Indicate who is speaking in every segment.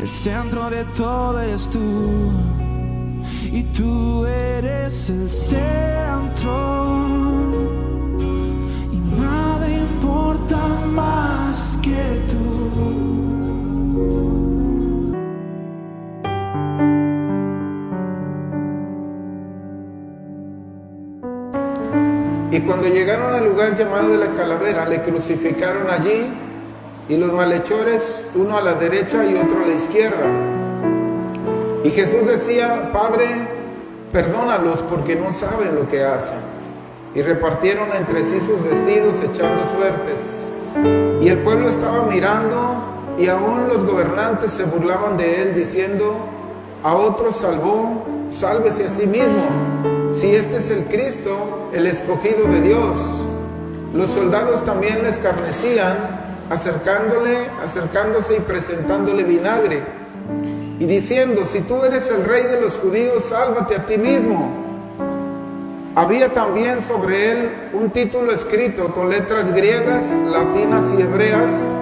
Speaker 1: El centro de todo eres tú, y tú eres el centro, y nada importa más que tú.
Speaker 2: Y cuando llegaron al lugar llamado de la Calavera, le crucificaron allí, y los malhechores, uno a la derecha y otro a la izquierda. Y Jesús decía: Padre, perdónalos porque no saben lo que hacen. Y repartieron entre sí sus vestidos echando suertes. Y el pueblo estaba mirando, y aún los gobernantes se burlaban de él, diciendo: a otro salvó, sálvese a sí mismo, si este es el Cristo, el escogido de Dios. Los soldados también le escarnecían, acercándose y presentándole vinagre, y diciendo: si tú eres el rey de los judíos, sálvate a ti mismo. Había también sobre él un título escrito con letras griegas, latinas y hebreas,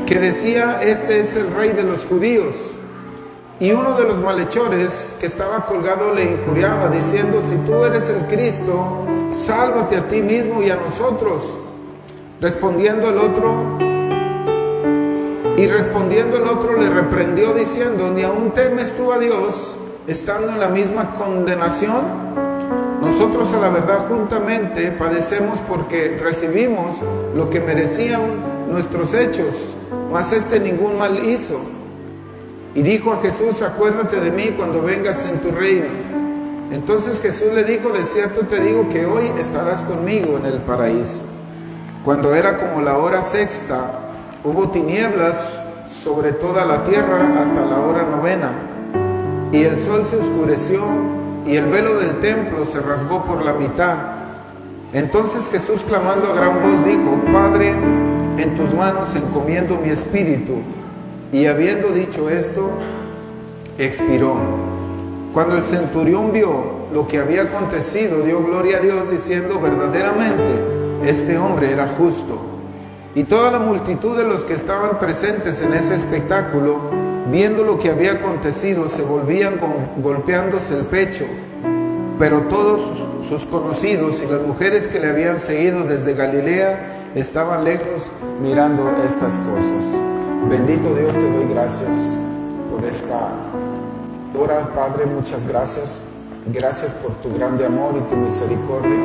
Speaker 2: que decía: este es el rey de los judíos. Y uno de los malhechores que estaba colgado le injuriaba, diciendo: si tú eres el Cristo, sálvate a ti mismo y a nosotros. Respondiendo el otro le reprendió, diciendo: ¿ni aún temes tú a Dios, estando en la misma condenación? Nosotros a la verdad juntamente padecemos porque recibimos lo que merecían nuestros hechos, mas este ningún mal hizo. Y dijo a Jesús: acuérdate de mí cuando vengas en tu reino. Entonces Jesús le dijo: de cierto te digo que hoy estarás conmigo en el paraíso. Cuando era como la hora sexta, hubo tinieblas sobre toda la tierra hasta la hora novena, y el sol se oscureció, y el velo del templo se rasgó por la mitad. Entonces Jesús, clamando a gran voz, dijo: Padre, en tus manos encomiendo mi espíritu. Y habiendo dicho esto, expiró. Cuando el centurión vio lo que había acontecido, dio gloria a Dios, diciendo: verdaderamente, este hombre era justo. Y toda la multitud de los que estaban presentes en ese espectáculo, viendo lo que había acontecido, se volvían golpeándose el pecho. Pero todos sus conocidos y las mujeres que le habían seguido desde Galilea estaban lejos mirando estas cosas. Bendito Dios, te doy gracias por esta hora, Padre, muchas gracias. Gracias por tu grande amor y tu misericordia.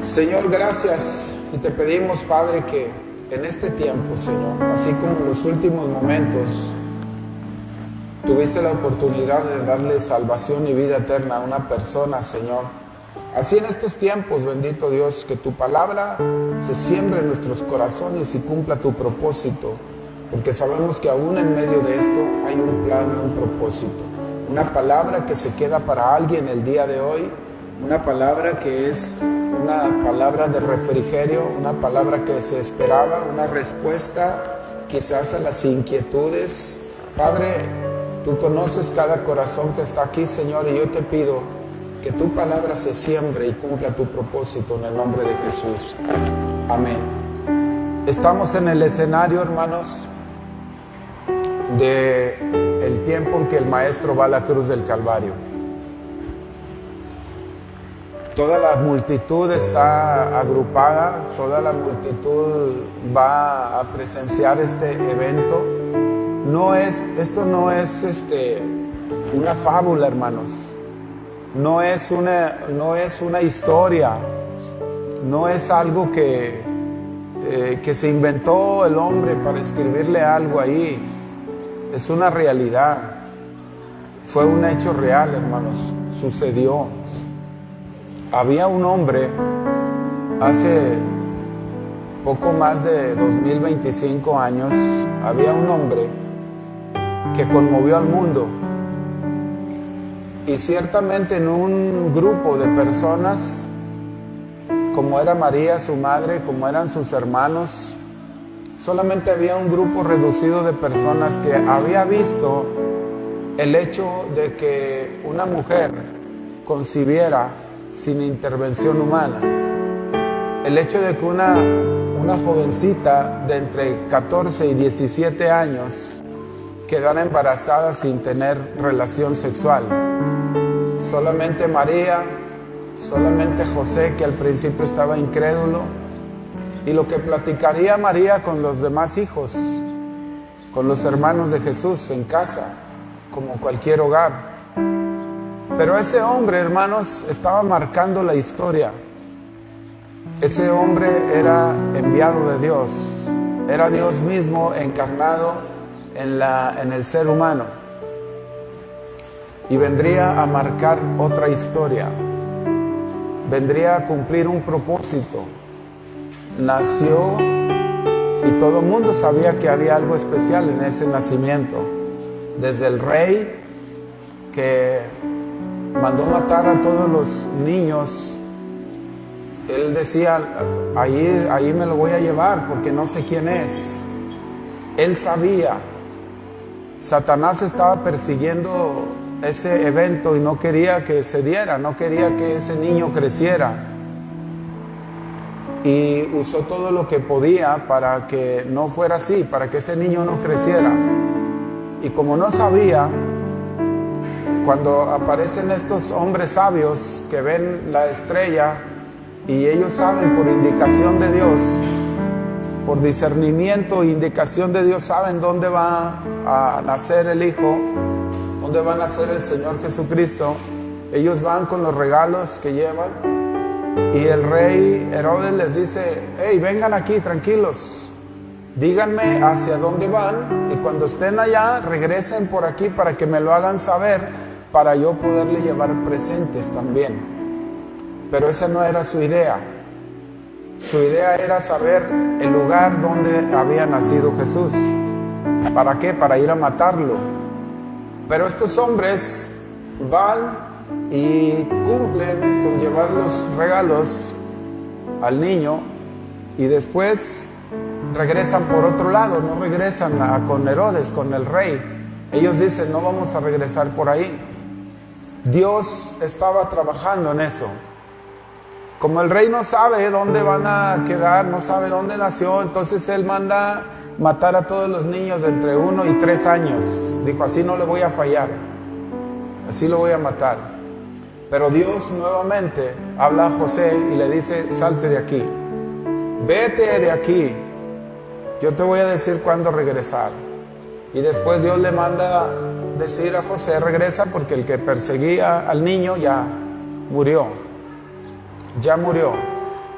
Speaker 2: Señor, gracias, y te pedimos, Padre, que en este tiempo, Señor, así como en los últimos momentos tuviste la oportunidad de darle salvación y vida eterna a una persona, Señor, así en estos tiempos, bendito Dios, que tu palabra se siembre en nuestros corazones y cumpla tu propósito, porque sabemos que aún en medio de esto hay un plan y un propósito. Una palabra que se queda para alguien el día de hoy, una palabra que es una palabra de refrigerio, una palabra que se esperaba, una respuesta quizás a las inquietudes. Padre, tú conoces cada corazón que está aquí, Señor, y yo te pido que tu palabra se siembre y cumpla tu propósito en el nombre de Jesús. Amén. Estamos en el escenario, hermanos, de el tiempo en que el Maestro va a la cruz del Calvario. Toda la multitud está agrupada, toda la multitud va a presenciar este evento. Esto no es una fábula, hermanos. No es una historia, no es algo que se inventó el hombre para escribirle algo ahí. Es una realidad, fue un hecho real, hermanos, sucedió. Había un hombre hace poco más de 2025 años, había un hombre que conmovió al mundo. Y ciertamente en un grupo de personas, como era María, su madre, como eran sus hermanos, solamente había un grupo reducido de personas que había visto el hecho de que una mujer concibiera sin intervención humana. El hecho de que una jovencita de entre 14 y 17 años quedara embarazada sin tener relación sexual. Solamente María, solamente José, que al principio estaba incrédulo, y lo que platicaría María con los demás hijos, con los hermanos de Jesús en casa, como cualquier hogar. Pero ese hombre, hermanos, estaba marcando la historia. Ese hombre era enviado de Dios, era Dios mismo encarnado en el ser humano, y vendría a marcar otra historia, vendría a cumplir un propósito. Nació y todo el mundo sabía que había algo especial en ese nacimiento, desde el rey que mandó matar a todos los niños. Él decía, ahí me lo voy a llevar porque no sé quién es. Él sabía. Satanás estaba persiguiendo ese evento y no quería que se diera, no quería que ese niño creciera. Y usó todo lo que podía para que no fuera así, para que ese niño no creciera. Y como no sabía, cuando aparecen estos hombres sabios que ven la estrella y ellos saben por indicación de Dios, por discernimiento e indicación de Dios, saben dónde va a nacer el Hijo, dónde va a nacer el Señor Jesucristo. Ellos van con los regalos que llevan y el rey Herodes les dice, hey, vengan aquí, tranquilos, díganme hacia dónde van y cuando estén allá regresen por aquí para que me lo hagan saber, para yo poderle llevar presentes también. Pero esa no era su idea. Su idea era saber el lugar donde había nacido Jesús. ¿Para qué? Para ir a matarlo. Pero estos hombres van y cumplen con llevar los regalos al niño y después regresan por otro lado, no regresan con Herodes, con el rey. Ellos dicen, no vamos a regresar por ahí. Dios estaba trabajando en eso. Como el rey no sabe dónde van a quedar, no sabe dónde nació, entonces él manda matar a todos los niños de entre 1 y 3 años. Dijo, así no le voy a fallar, así lo voy a matar. Pero Dios nuevamente habla a José y le dice, salte de aquí, vete de aquí, yo te voy a decir cuándo regresar. Y después Dios le manda decir a José, regresa porque el que perseguía al niño ya murió.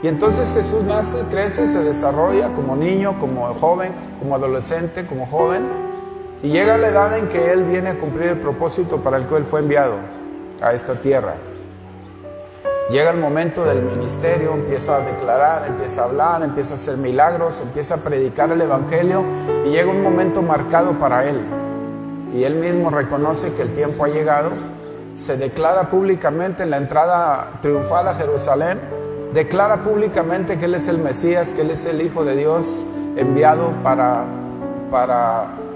Speaker 2: Y entonces Jesús nace, crece, se desarrolla como niño, como joven, como adolescente, como joven, y llega a la edad en que Él viene a cumplir el propósito para el que Él fue enviado a esta tierra. Llega el momento del ministerio, empieza a declarar, empieza a hablar, empieza a hacer milagros, empieza a predicar el evangelio, y llega un momento marcado para Él. Y Él mismo reconoce que el tiempo ha llegado. Se declara públicamente en la entrada triunfal a Jerusalén, declara públicamente que Él es el Mesías, que Él es el Hijo de Dios enviado para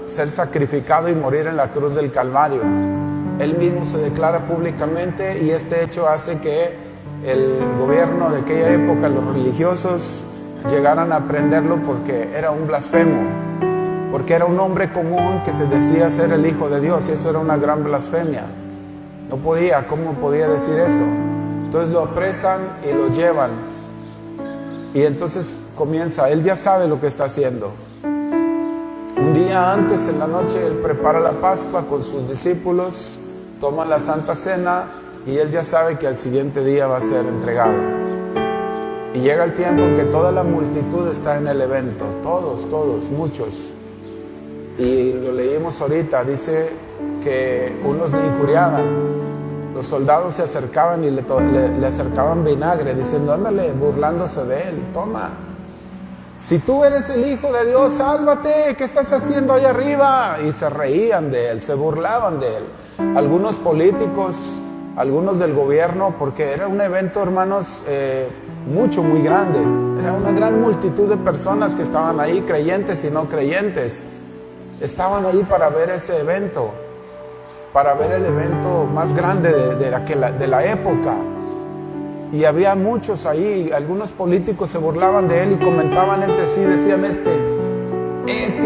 Speaker 2: ser sacrificado y morir en la cruz del Calvario. Él mismo se declara públicamente y este hecho hace que el gobierno de aquella época, los religiosos, llegaran a prenderlo porque era un blasfemo, porque era un hombre común que se decía ser el Hijo de Dios y eso era una gran blasfemia. No podía, ¿cómo podía decir eso? Entonces lo apresan y lo llevan. Y entonces comienza, él ya sabe lo que está haciendo. Un día antes, en la noche, él prepara la Pascua con sus discípulos, toma la Santa Cena y él ya sabe que al siguiente día va a ser entregado. Y llega el tiempo en que toda la multitud está en el evento, todos, muchos. Y lo leímos ahorita, dice que unos le injuriaban. Los soldados se acercaban y le acercaban vinagre, diciendo, ándale, burlándose de él, toma. Si tú eres el Hijo de Dios, sálvate, ¿qué estás haciendo ahí arriba? Y se reían de él, se burlaban de él. Algunos políticos, algunos del gobierno, porque era un evento, hermanos, muy grande. Era una gran multitud de personas que estaban ahí, creyentes y no creyentes. Estaban ahí para ver ese evento, para ver el evento más grande de la época. Y había muchos ahí, algunos políticos se burlaban de él y comentaban entre sí, decían, este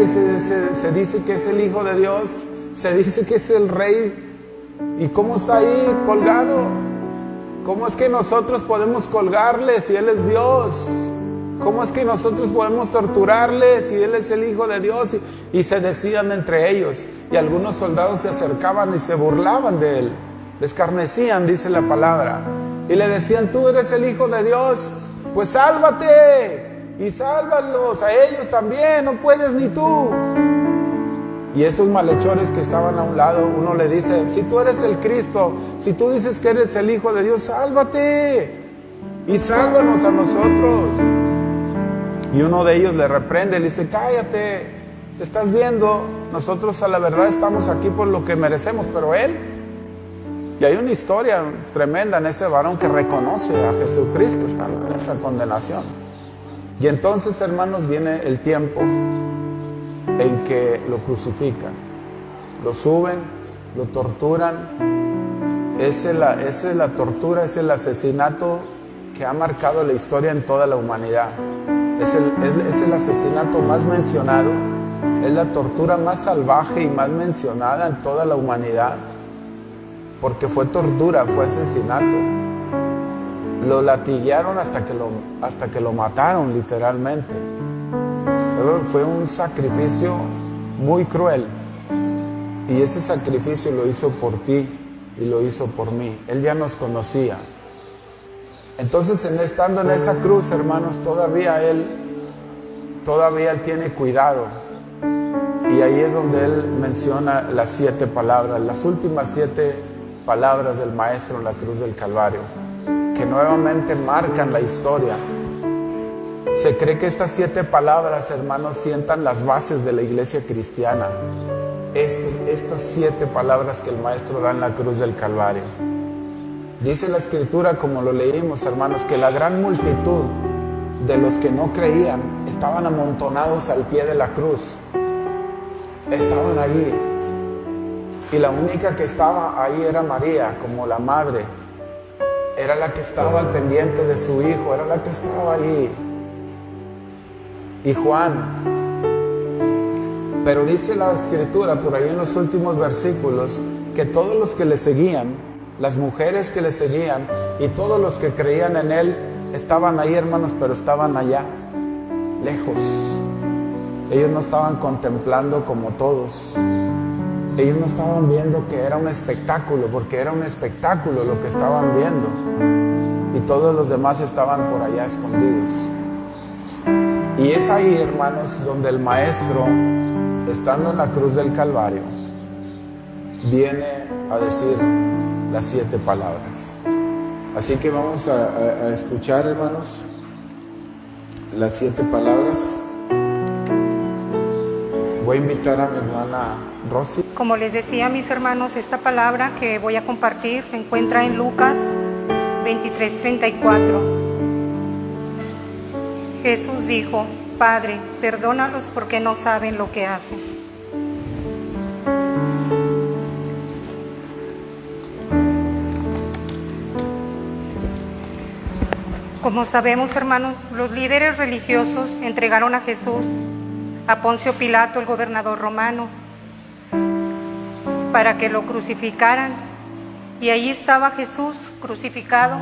Speaker 2: se dice que es el Hijo de Dios, se dice que es el Rey. ¿Y cómo está ahí colgado? ¿Cómo es que nosotros podemos colgarle si Él es Dios? ¿Cómo es que nosotros podemos torturarle si Él es el Hijo de Dios? Y se decían entre ellos, y algunos soldados se acercaban y se burlaban de Él, le escarnecían, dice la palabra, y le decían: tú eres el Hijo de Dios, pues sálvate y sálvalos a ellos también, no puedes ni tú. Y esos malhechores que estaban a un lado, uno le dice: si tú eres el Cristo, si tú dices que eres el Hijo de Dios, sálvate y sálvanos a nosotros. Y uno de ellos le reprende, le dice: cállate, estás viendo, nosotros a la verdad estamos aquí por lo que merecemos, pero él. Y hay una historia tremenda en ese varón que reconoce a Jesucristo, está en esa condenación. Y entonces, hermanos, viene el tiempo en que lo crucifican, lo suben, lo torturan. Esa es la tortura, es el asesinato que ha marcado la historia en toda la humanidad. Es el asesinato más mencionado, es la tortura más salvaje y más mencionada en toda la humanidad, porque fue tortura, fue asesinato. Lo latiguearon hasta que lo mataron, literalmente. Pero fue un sacrificio muy cruel, y ese sacrificio lo hizo por ti y lo hizo por mí. Él ya nos conocía. Entonces, estando en esa cruz, hermanos, todavía Él tiene cuidado. Y ahí es donde Él menciona las 7 palabras, las últimas 7 palabras del Maestro en la cruz del Calvario, que nuevamente marcan la historia. Se cree que estas 7 palabras, hermanos, sientan las bases de la iglesia cristiana. Estas 7 palabras que el Maestro da en la cruz del Calvario. Dice la Escritura, como lo leímos, hermanos, que la gran multitud de los que no creían estaban amontonados al pie de la cruz. Estaban allí. Y la única que estaba ahí era María, como la madre. Era la que estaba al pendiente de su hijo, era la que estaba allí. Y Juan. Pero dice la Escritura, por ahí en los últimos versículos, que todos los que le seguían, las mujeres que le seguían y todos los que creían en Él, estaban ahí, hermanos, pero estaban allá, lejos. Ellos no estaban contemplando como todos. Ellos no estaban viendo que era un espectáculo, porque era un espectáculo lo que estaban viendo. Y todos los demás estaban por allá escondidos. Y es ahí, hermanos, donde el Maestro, estando en la cruz del Calvario, viene a decir las 7 palabras. Así que vamos a escuchar, hermanos, las 7 palabras. Voy a invitar a mi hermana Rosy.
Speaker 3: Como les decía, mis hermanos, esta palabra que voy a compartir se encuentra en Lucas 23:34. Jesús dijo: Padre, perdónalos porque no saben lo que hacen. Como sabemos, hermanos, los líderes religiosos entregaron a Jesús a Poncio Pilato, el gobernador romano, para que lo crucificaran. Y ahí estaba Jesús crucificado,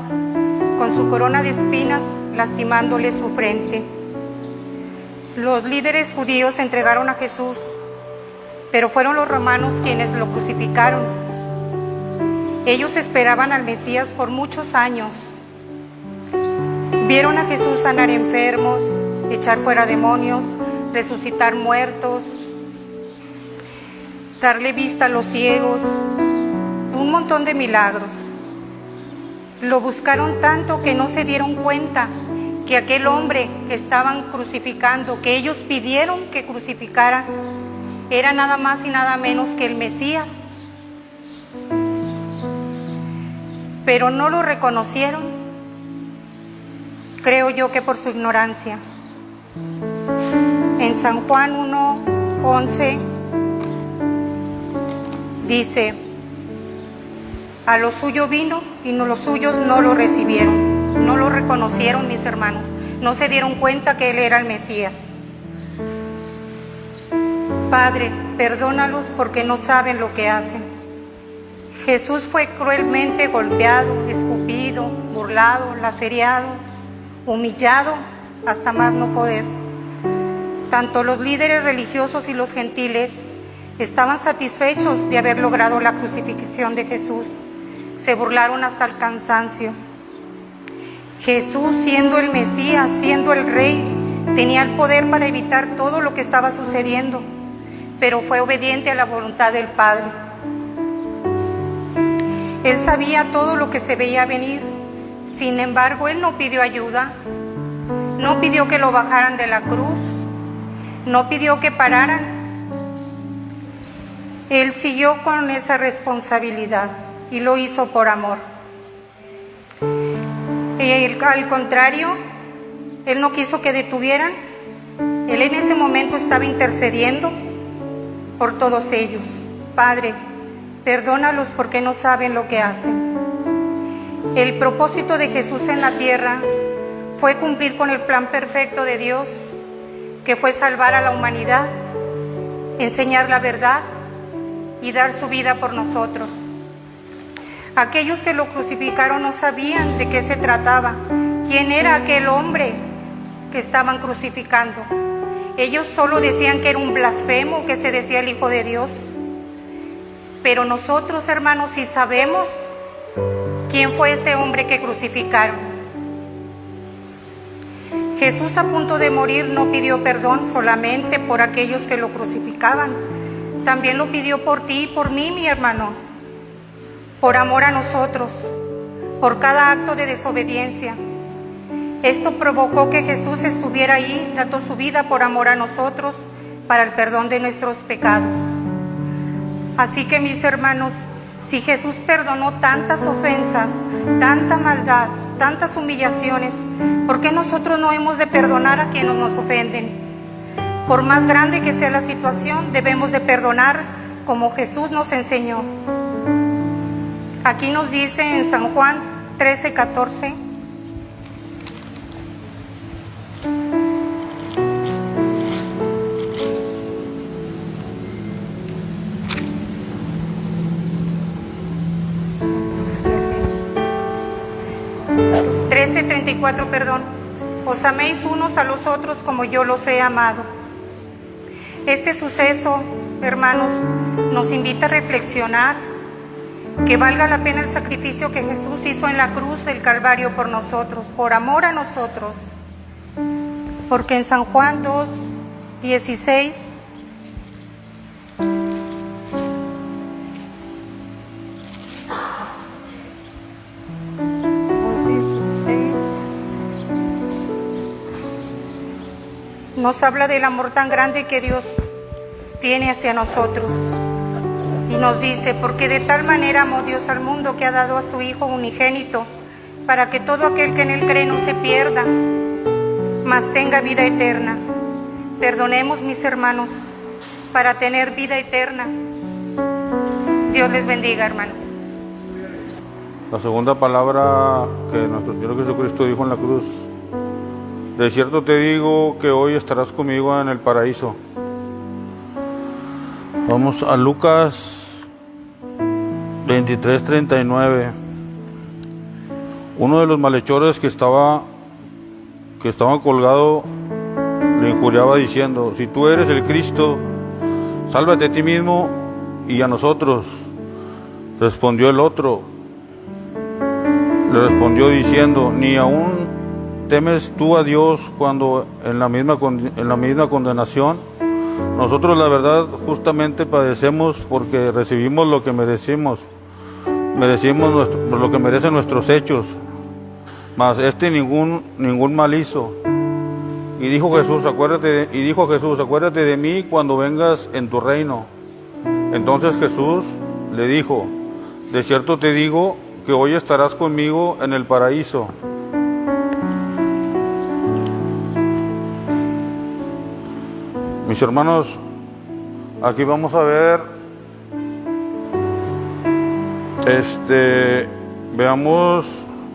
Speaker 3: con su corona de espinas lastimándole su frente. Los líderes judíos entregaron a Jesús, pero fueron los romanos quienes lo crucificaron. Ellos esperaban al Mesías por muchos años. Vieron a Jesús sanar enfermos, echar fuera demonios, resucitar muertos, darle vista a los ciegos, un montón de milagros. Lo buscaron tanto que no se dieron cuenta que aquel hombre que estaban crucificando, que ellos pidieron que crucificaran, era nada más y nada menos que el Mesías. Pero no lo reconocieron. Creo yo que por su ignorancia. En San Juan 1:11 dice: a lo suyo vino y los suyos no lo recibieron. No lo reconocieron, mis hermanos. No se dieron cuenta que Él era el Mesías. Padre, perdónalos porque no saben lo que hacen. Jesús fue cruelmente golpeado, escupido, burlado, lacerado, humillado hasta más no poder. Tanto los líderes religiosos y los gentiles estaban satisfechos de haber logrado la crucifixión de Jesús. Se burlaron hasta el cansancio. Jesús, siendo el Mesías, siendo el Rey, tenía el poder para evitar todo lo que estaba sucediendo, pero fue obediente a la voluntad del Padre. Él sabía todo lo que se veía venir. Sin embargo, Él no pidió ayuda, no pidió que lo bajaran de la cruz, no pidió que pararan. Él siguió con esa responsabilidad y lo hizo por amor. Al contrario, Él no quiso que detuvieran. Él en ese momento estaba intercediendo por todos ellos. Padre, perdónalos porque no saben lo que hacen. El propósito de Jesús en la tierra fue cumplir con el plan perfecto de Dios, que fue salvar a la humanidad, enseñar la verdad y dar su vida por nosotros. Aquellos que lo crucificaron no sabían de qué se trataba, quién era aquel hombre que estaban crucificando. Ellos solo decían que era un blasfemo, que se decía el Hijo de Dios. Pero nosotros, hermanos, sí sabemos quién fue ese hombre que crucificaron. Jesús, a punto de morir, no pidió perdón solamente por aquellos que lo crucificaban. También lo pidió por ti y por mí, mi hermano. Por amor a nosotros, por cada acto de desobediencia. Esto provocó que Jesús estuviera ahí, dando su vida por amor a nosotros, para el perdón de nuestros pecados. Así que, mis hermanos, si Jesús perdonó tantas ofensas, tanta maldad, tantas humillaciones, ¿por qué nosotros no hemos de perdonar a quienes nos ofenden? Por más grande que sea la situación, debemos de perdonar como Jesús nos enseñó. Aquí nos dice en San Juan 13:14. Os améis unos a los otros como yo los he amado. Este suceso, hermanos, nos invita a reflexionar que valga la pena el sacrificio que Jesús hizo en la cruz del Calvario por nosotros, por amor a nosotros. Porque en San Juan 2:16 nos habla del amor tan grande que Dios tiene hacia nosotros. Y nos dice, porque de tal manera amó Dios al mundo que ha dado a su Hijo unigénito, para que todo aquel que en Él cree no se pierda, mas tenga vida eterna. Perdonemos, mis hermanos, para tener vida eterna. Dios les bendiga, hermanos.
Speaker 4: La segunda palabra que nuestro Señor Jesucristo dijo en la cruz: de cierto te digo que hoy estarás conmigo en el paraíso. Vamos a Lucas 23:39. Uno de los malhechores que estaba colgado le injuriaba diciendo: si tú eres el Cristo, sálvate a ti mismo y a nosotros. Respondió el otro, le respondió diciendo: ni aún temes tú a Dios cuando en la misma condenación. Nosotros, la verdad, justamente padecemos porque recibimos lo que merecemos lo que merecen nuestros hechos, mas ningún mal hizo. Y dijo Jesús, acuérdate de mí cuando vengas en tu reino. Entonces Jesús le dijo: de cierto te digo que hoy estarás conmigo en el paraíso. Mis hermanos, aquí vamos a ver, veamos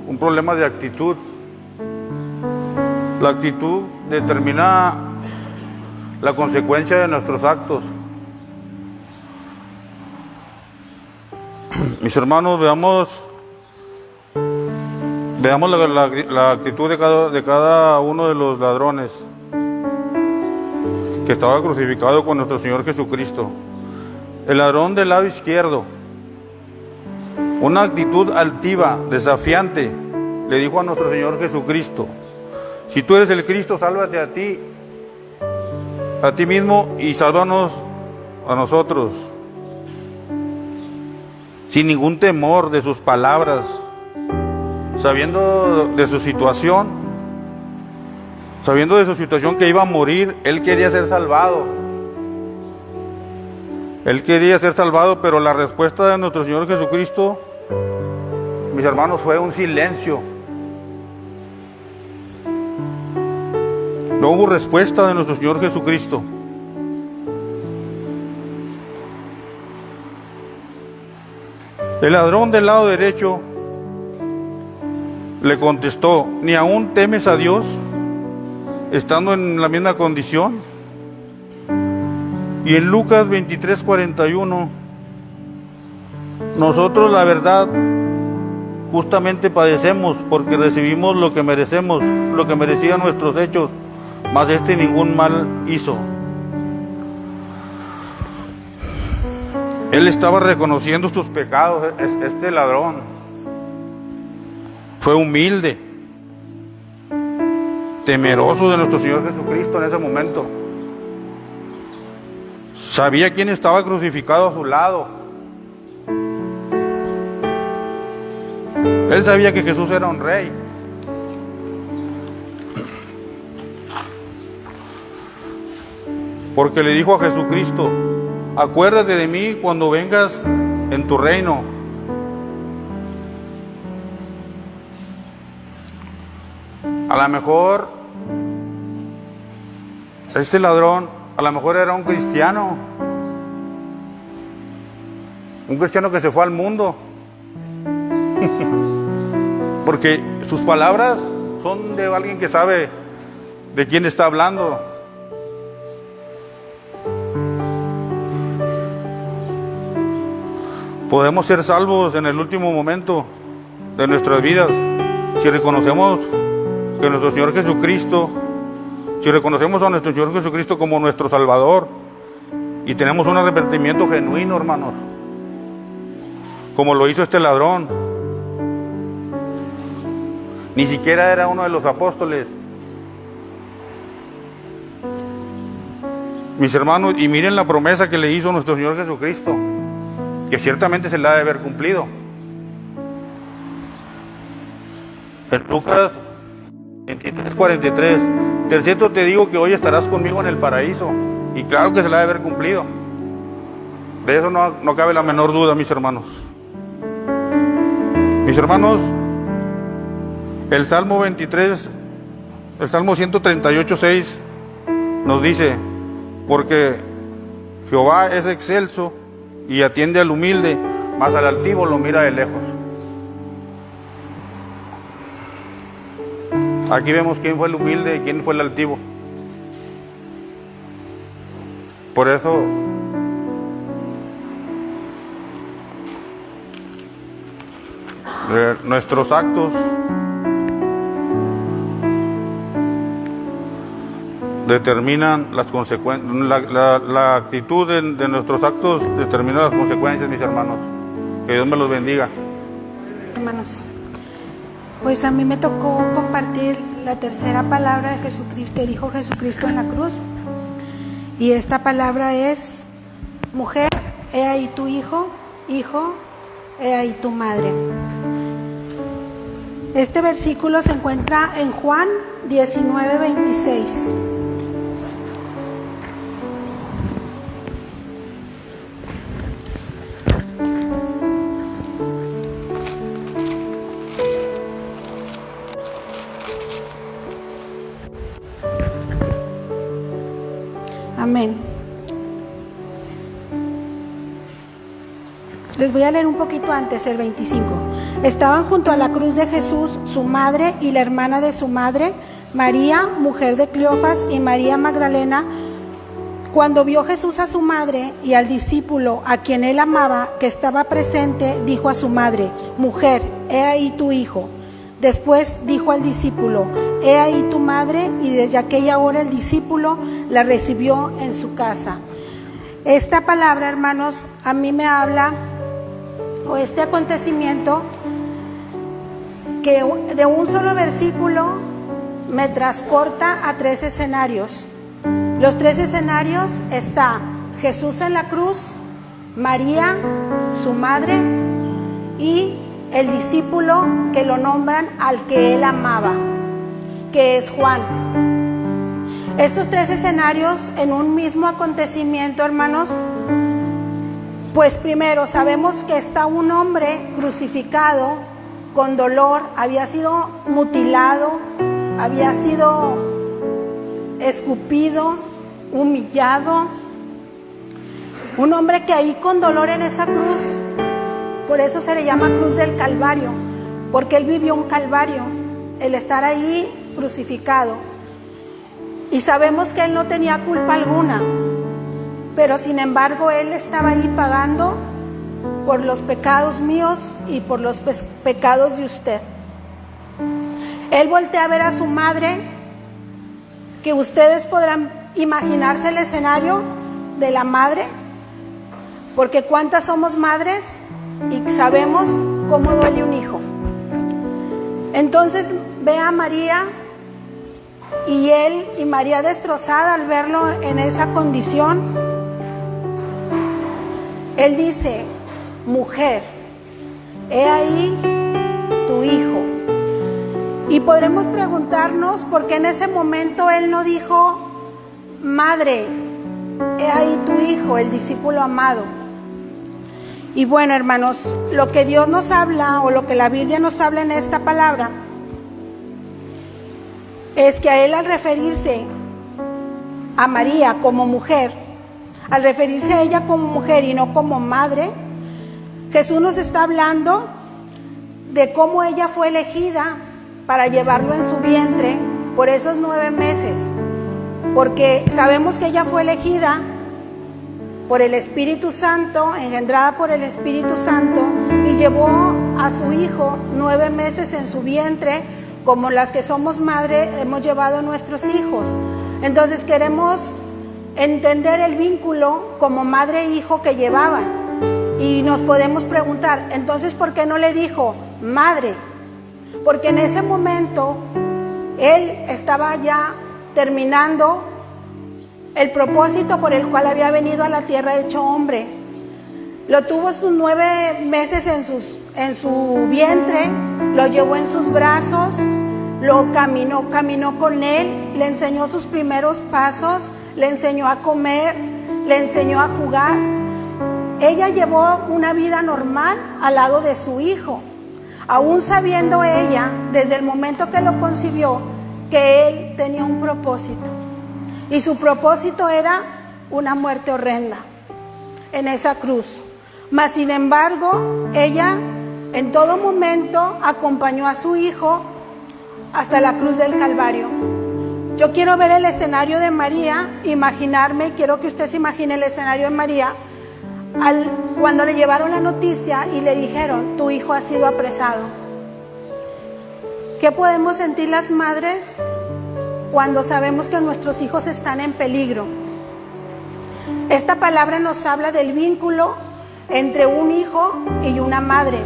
Speaker 4: un problema de actitud. La actitud determina la consecuencia de nuestros actos. Mis hermanos, veamos la actitud de cada uno de los ladrones que estaba crucificado con nuestro Señor Jesucristo. El ladrón del lado izquierdo, una actitud altiva, desafiante, le dijo a nuestro Señor Jesucristo: si tú eres el Cristo, sálvate a ti mismo y sálvanos a nosotros. Sin ningún temor de sus palabras, sabiendo de su situación que iba a morir, él quería ser salvado. Él quería ser salvado, pero la respuesta de nuestro Señor Jesucristo, mis hermanos, fue un silencio. No hubo respuesta de nuestro Señor Jesucristo. El ladrón del lado derecho le contestó: ¿ni aún temes a Dios, estando en la misma condición? Y en Lucas 23:41, nosotros la verdad justamente padecemos porque recibimos lo que merecemos, lo que merecían nuestros hechos, mas ningún mal hizo. Él estaba reconociendo sus pecados. Este ladrón fue humilde, temeroso de nuestro Señor Jesucristo en ese momento. Sabía quién estaba crucificado a su lado. Él sabía que Jesús era un rey. Porque le dijo a Jesucristo: acuérdate de mí cuando vengas en tu reino. A lo mejor este ladrón, a lo mejor era un cristiano que se fue al mundo. Porque sus palabras son de alguien que sabe de quién está hablando. Podemos ser salvos en el último momento de nuestras vidas si reconocemos que nuestro Señor Jesucristo, si reconocemos a nuestro Señor Jesucristo como nuestro Salvador y tenemos un arrepentimiento genuino, hermanos, como lo hizo este ladrón. Ni siquiera era uno de los apóstoles. Mis hermanos, y miren la promesa que le hizo nuestro Señor Jesucristo, que ciertamente se la ha de haber cumplido. En Lucas 23:43, del cierto te digo que hoy estarás conmigo en el paraíso. Y claro que se la ha de haber cumplido. De eso no cabe la menor duda, mis hermanos. Mis hermanos, el Salmo 138:6 nos dice: porque Jehová es excelso y atiende al humilde, mas al altivo lo mira de lejos. Aquí vemos quién fue el humilde y quién fue el altivo. Por eso nuestros actos determinan las consecuencias. La actitud de nuestros actos determina las consecuencias, mis hermanos. Que Dios me los bendiga.
Speaker 5: Hermanos, pues a mí me tocó compartir la tercera palabra de Jesucristo, que dijo Jesucristo en la cruz. Y esta palabra es: mujer, he ahí tu hijo, hijo, he ahí tu madre. Este versículo se encuentra en Juan 19:26. Amén. Les voy a leer un poquito antes, el 25. Estaban junto a la cruz de Jesús su madre y la hermana de su madre, María, mujer de Cleofas, y María Magdalena. Cuando vio Jesús a su madre y al discípulo a quien él amaba, que estaba presente, dijo a su madre: mujer, he ahí tu hijo. Después dijo al discípulo: he ahí tu madre, y desde aquella hora el discípulo la recibió en su casa. Esta palabra, hermanos, a mí me habla, o este acontecimiento, que de un solo versículo me transporta a 3 escenarios. Los 3 escenarios está Jesús en la cruz, María, su madre, y el discípulo que lo nombran al que él amaba, que es Juan. Estos 3 escenarios en un mismo acontecimiento, hermanos. Pues primero sabemos que está un hombre crucificado con dolor, había sido mutilado, había sido escupido, humillado. Un hombre que ahí con dolor en esa cruz, por eso se le llama cruz del Calvario, porque él vivió un calvario, el estar ahí crucificado. Y sabemos que él no tenía culpa alguna, pero sin embargo él estaba ahí pagando por los pecados míos y por los pecados de usted. Él voltea a ver a su madre, que ustedes podrán imaginarse el escenario de la madre, porque cuántas somos madres y sabemos cómo duele un hijo. Entonces ve a María, y él y María destrozada al verlo en esa condición, él dice: mujer, he ahí tu hijo. Y podremos preguntarnos por qué en ese momento él no dijo: madre, he ahí tu hijo, el discípulo amado. Y bueno, hermanos, lo que Dios nos habla, o lo que la Biblia nos habla en esta palabra, es que a él, al referirse a María como mujer, al referirse a ella como mujer y no como madre, Jesús nos está hablando de cómo ella fue elegida para llevarlo en su vientre por esos 9 meses, porque sabemos que ella fue elegida por el Espíritu Santo, engendrada por el Espíritu Santo, y llevó a su hijo 9 meses en su vientre, como las que somos madre hemos llevado a nuestros hijos. Entonces queremos entender el vínculo como madre e hijo que llevaban, y nos podemos preguntar, entonces ¿por qué no le dijo madre? Porque en ese momento él estaba ya terminando el propósito por el cual había venido a la tierra hecho hombre. Lo tuvo sus 9 meses en su vientre, lo llevó en sus brazos, lo caminó con él, le enseñó sus primeros pasos, le enseñó a comer, le enseñó a jugar. Ella llevó una vida normal al lado de su hijo, aún sabiendo ella, desde el momento que lo concibió, que él tenía un propósito. Y su propósito era una muerte horrenda en esa cruz. Mas sin embargo, ella en todo momento acompañó a su hijo hasta la cruz del Calvario. Yo quiero ver el escenario de María, imaginarme, quiero que usted se imagine el escenario de María, cuando le llevaron la noticia y le dijeron: tu hijo ha sido apresado. ¿Qué podemos sentir las madres cuando sabemos que nuestros hijos están en peligro? Esta palabra nos habla del vínculo entre un hijo y una madre,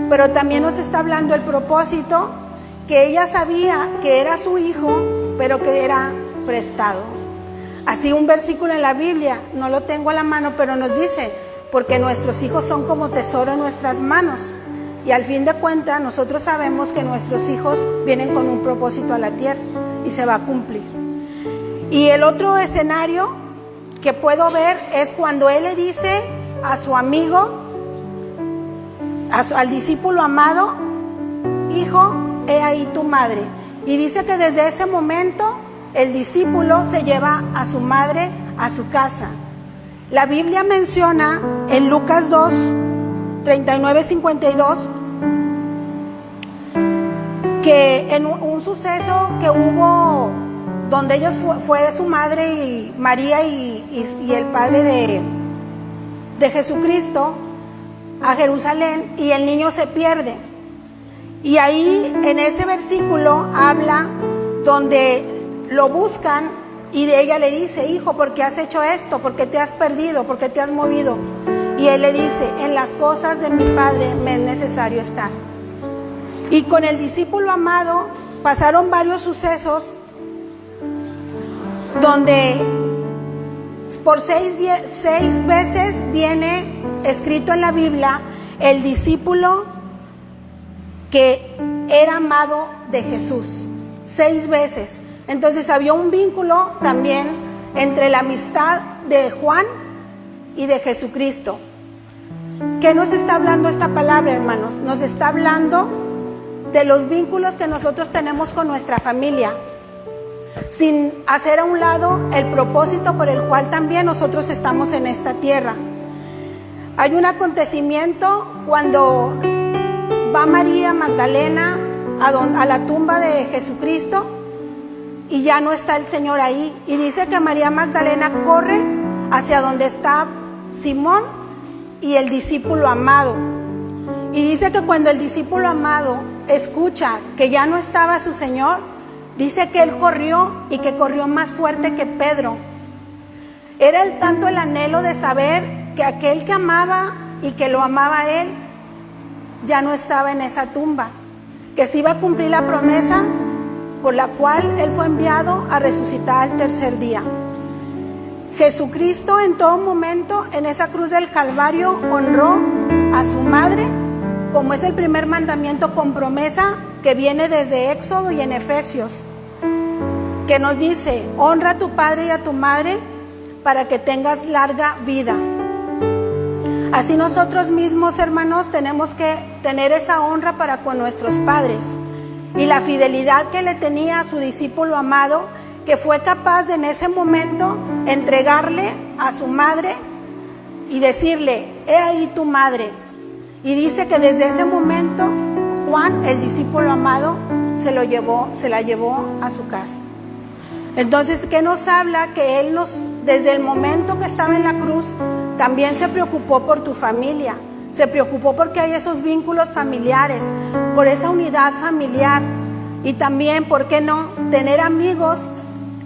Speaker 5: pero también nos está hablando el propósito, que ella sabía que era su hijo, pero que era prestado. Así un versículo en la Biblia, no lo tengo a la mano, pero nos dice: porque nuestros hijos son como tesoro en nuestras manos. Y al fin de cuentas nosotros sabemos que nuestros hijos vienen con un propósito a la tierra y se va a cumplir. Y el otro escenario que puedo ver es cuando él le dice a su amigo, al discípulo amado: hijo, he ahí tu madre. Y dice que desde ese momento el discípulo se lleva a su madre a su casa. La Biblia menciona en Lucas 2, 39-52, que en un suceso que hubo donde ellos fue su madre y María y el padre de Jesucristo a Jerusalén, y el niño se pierde. Y ahí en ese versículo habla donde lo buscan y de ella le dice: hijo, ¿por qué has hecho esto? ¿Por qué te has perdido? ¿Por qué te has movido? Y él le dice: en las cosas de mi Padre me es necesario estar. Y con el discípulo amado pasaron varios sucesos donde por seis veces viene escrito en la Biblia el discípulo que era amado de Jesús. 6 veces. Entonces había un vínculo también entre la amistad de Juan y de Jesucristo. ¿Qué nos está hablando esta palabra, hermanos? Nos está hablando de los vínculos que nosotros tenemos con nuestra familia, sin hacer a un lado el propósito por el cual también nosotros estamos en esta tierra. Hay un acontecimiento cuando va María Magdalena a la tumba de Jesucristo y ya no está el Señor ahí. Y dice que María Magdalena corre hacia donde está Simón y el discípulo amado. Y dice que cuando el discípulo amado escucha que ya no estaba su Señor, dice que él corrió y que corrió más fuerte que Pedro. Era tanto el anhelo de saber que aquel que amaba y que lo amaba a él ya no estaba en esa tumba, que se iba a cumplir la promesa por la cual él fue enviado a resucitar al tercer día. Jesucristo en todo momento en esa cruz del Calvario honró a su madre, como es el primer mandamiento con promesa que viene desde Éxodo y en Efesios, que nos dice: honra a tu padre y a tu madre para que tengas larga vida. Así nosotros mismos, hermanos, tenemos que tener esa honra para con nuestros padres, y la fidelidad que le tenía a su discípulo amado, que fue capaz de en ese momento entregarle a su madre y decirle: he ahí tu madre. Y dice que desde ese momento Juan, el discípulo amado, se la llevó a su casa. Entonces, ¿qué nos habla? Que él desde el momento que estaba en la cruz, también se preocupó por tu familia, se preocupó porque hay esos vínculos familiares, por esa unidad familiar, y también, ¿por qué no?, tener amigos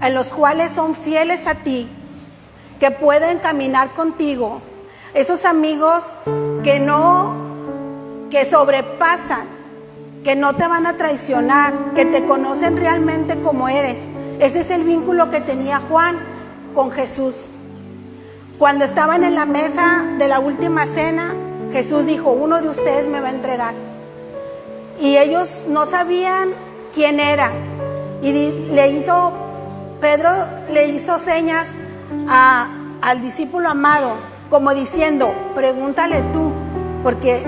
Speaker 5: en los cuales son fieles a ti, que pueden caminar contigo, esos amigos que sobrepasan, que no te van a traicionar, que te conocen realmente como eres. Ese es el vínculo que tenía Juan con Jesús. Cuando estaban en la mesa de la última cena, Jesús dijo: uno de ustedes me va a entregar. Y ellos no sabían quién era. Y Pedro le hizo señas al discípulo amado, como diciendo: pregúntale tú, porque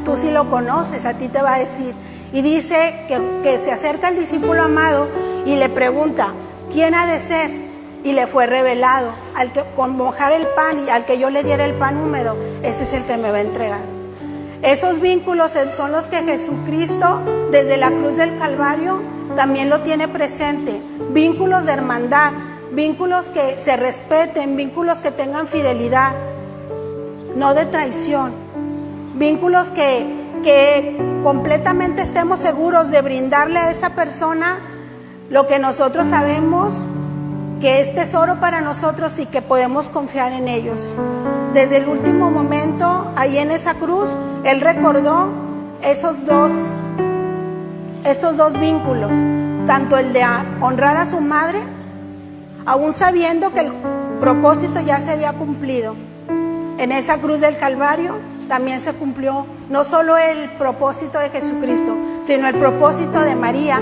Speaker 5: tú sí lo conoces, a ti te va a decir. Y dice que se acerca al discípulo amado y le pregunta: ¿quién ha de ser? Y le fue revelado: al que con mojar el pan y al que yo le diera el pan húmedo, ese es el que me va a entregar. Esos vínculos son los que Jesucristo desde la cruz del Calvario también lo tiene presente. Vínculos de hermandad, vínculos que se respeten, vínculos que tengan fidelidad, no de traición, vínculos que completamente estemos seguros de brindarle a esa persona lo que nosotros sabemos que es tesoro para nosotros y que podemos confiar en ellos. Desde el último momento, ahí en esa cruz, Él recordó esos dos vínculos, tanto el de honrar a su madre, aún sabiendo que el propósito ya se había cumplido. En esa cruz del Calvario también se cumplió no solo el propósito de Jesucristo, sino el propósito de María,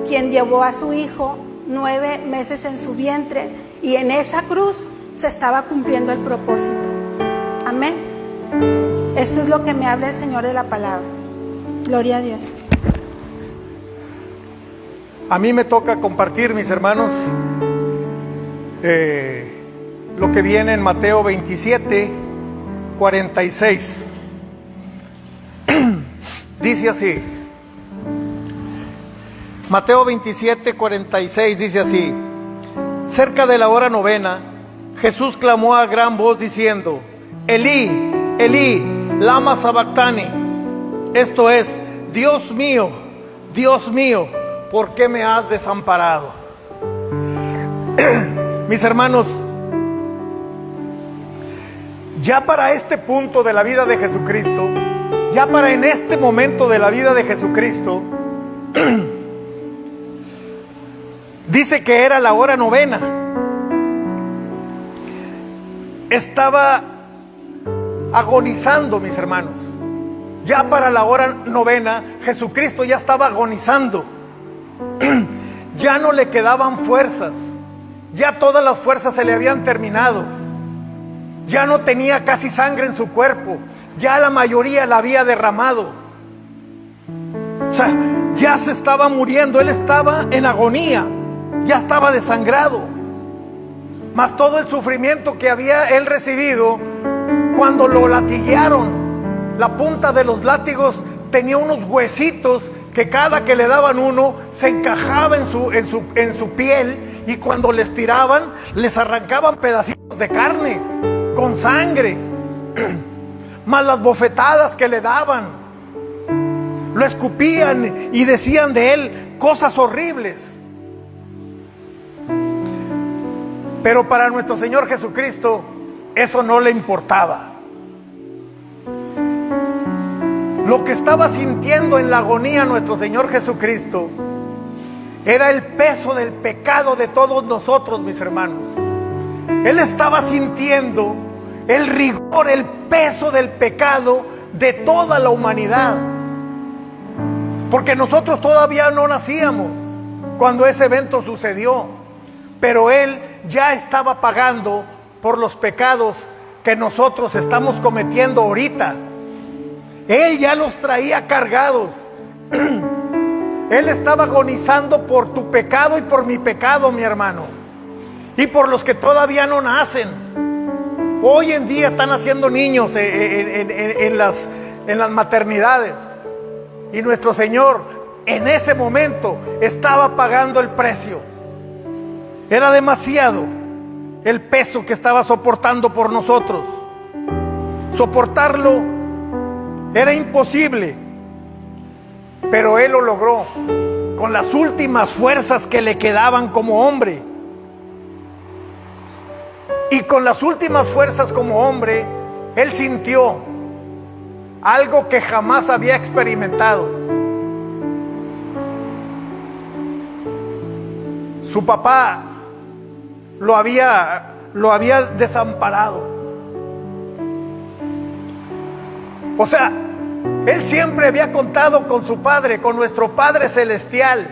Speaker 5: quien llevó a su hijo 9 meses en su vientre, y en esa cruz se estaba cumpliendo el propósito. Amén. Eso es lo que me habla el Señor de la palabra. Gloria a Dios.
Speaker 6: A mí me toca compartir, mis hermanos, lo que viene en Mateo 27, 46. Dice así: Mateo 27, 46 dice así: cerca de la hora novena, Jesús clamó a gran voz diciendo: Elí, Elí, lama sabactani. Esto es: Dios mío, ¿por qué me has desamparado? Mis hermanos, ya para este punto de la vida de Jesucristo, ya para en este momento de la vida de Jesucristo, dice que era la hora novena. Estaba agonizando, mis hermanos. Ya para la hora novena, Jesucristo ya estaba agonizando. Ya no le quedaban fuerzas. Ya todas las fuerzas se le habían terminado. Ya no tenía casi sangre en su cuerpo. Ya la mayoría la había derramado. O sea, ya se estaba muriendo. Él estaba en agonía. Ya estaba desangrado. Más todo el sufrimiento que había él recibido cuando lo latiguearon. La punta de los látigos tenía unos huesitos que cada que le daban uno se encajaba en su piel, y cuando les tiraban les arrancaban pedacitos de carne con sangre, más las bofetadas que le daban. Lo escupían y decían de él cosas horribles. Pero para nuestro Señor Jesucristo eso no le importaba. Lo que estaba sintiendo en la agonía nuestro Señor Jesucristo era el peso del pecado de todos nosotros, mis hermanos. Él estaba sintiendo el rigor, el peso del pecado de toda la humanidad. Porque nosotros todavía no nacíamos cuando ese evento sucedió, pero Él ya estaba pagando por los pecados que nosotros estamos cometiendo ahorita. Él ya los traía cargados. Él estaba agonizando por tu pecado y por mi pecado, mi hermano. Y por los que todavía no nacen. Hoy en día están haciendo niños en las maternidades. Y nuestro Señor en ese momento estaba pagando el precio. Era demasiado el peso que estaba soportando por nosotros. Soportarlo era imposible, pero Él lo logró con las últimas fuerzas que le quedaban como hombre. Y con las últimas fuerzas como hombre, Él sintió algo que jamás había experimentado. Su papá lo había desamparado. O sea, Él siempre había contado con su Padre, con nuestro Padre Celestial.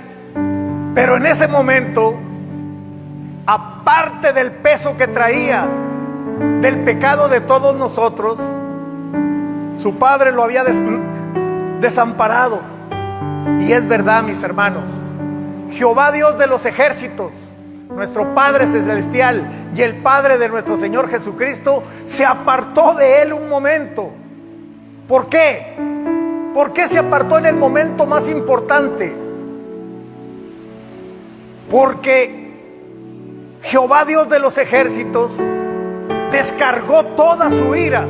Speaker 6: Pero en ese momento, aparte del peso que traía del pecado de todos nosotros, su Padre lo había desamparado. Y es verdad, mis hermanos, Jehová Dios de los ejércitos, nuestro Padre Celestial y el Padre de nuestro Señor Jesucristo, se apartó de Él un momento. ¿Por qué? ¿Por qué se apartó en el momento más importante? Porque Jehová Dios de los ejércitos descargó toda su ira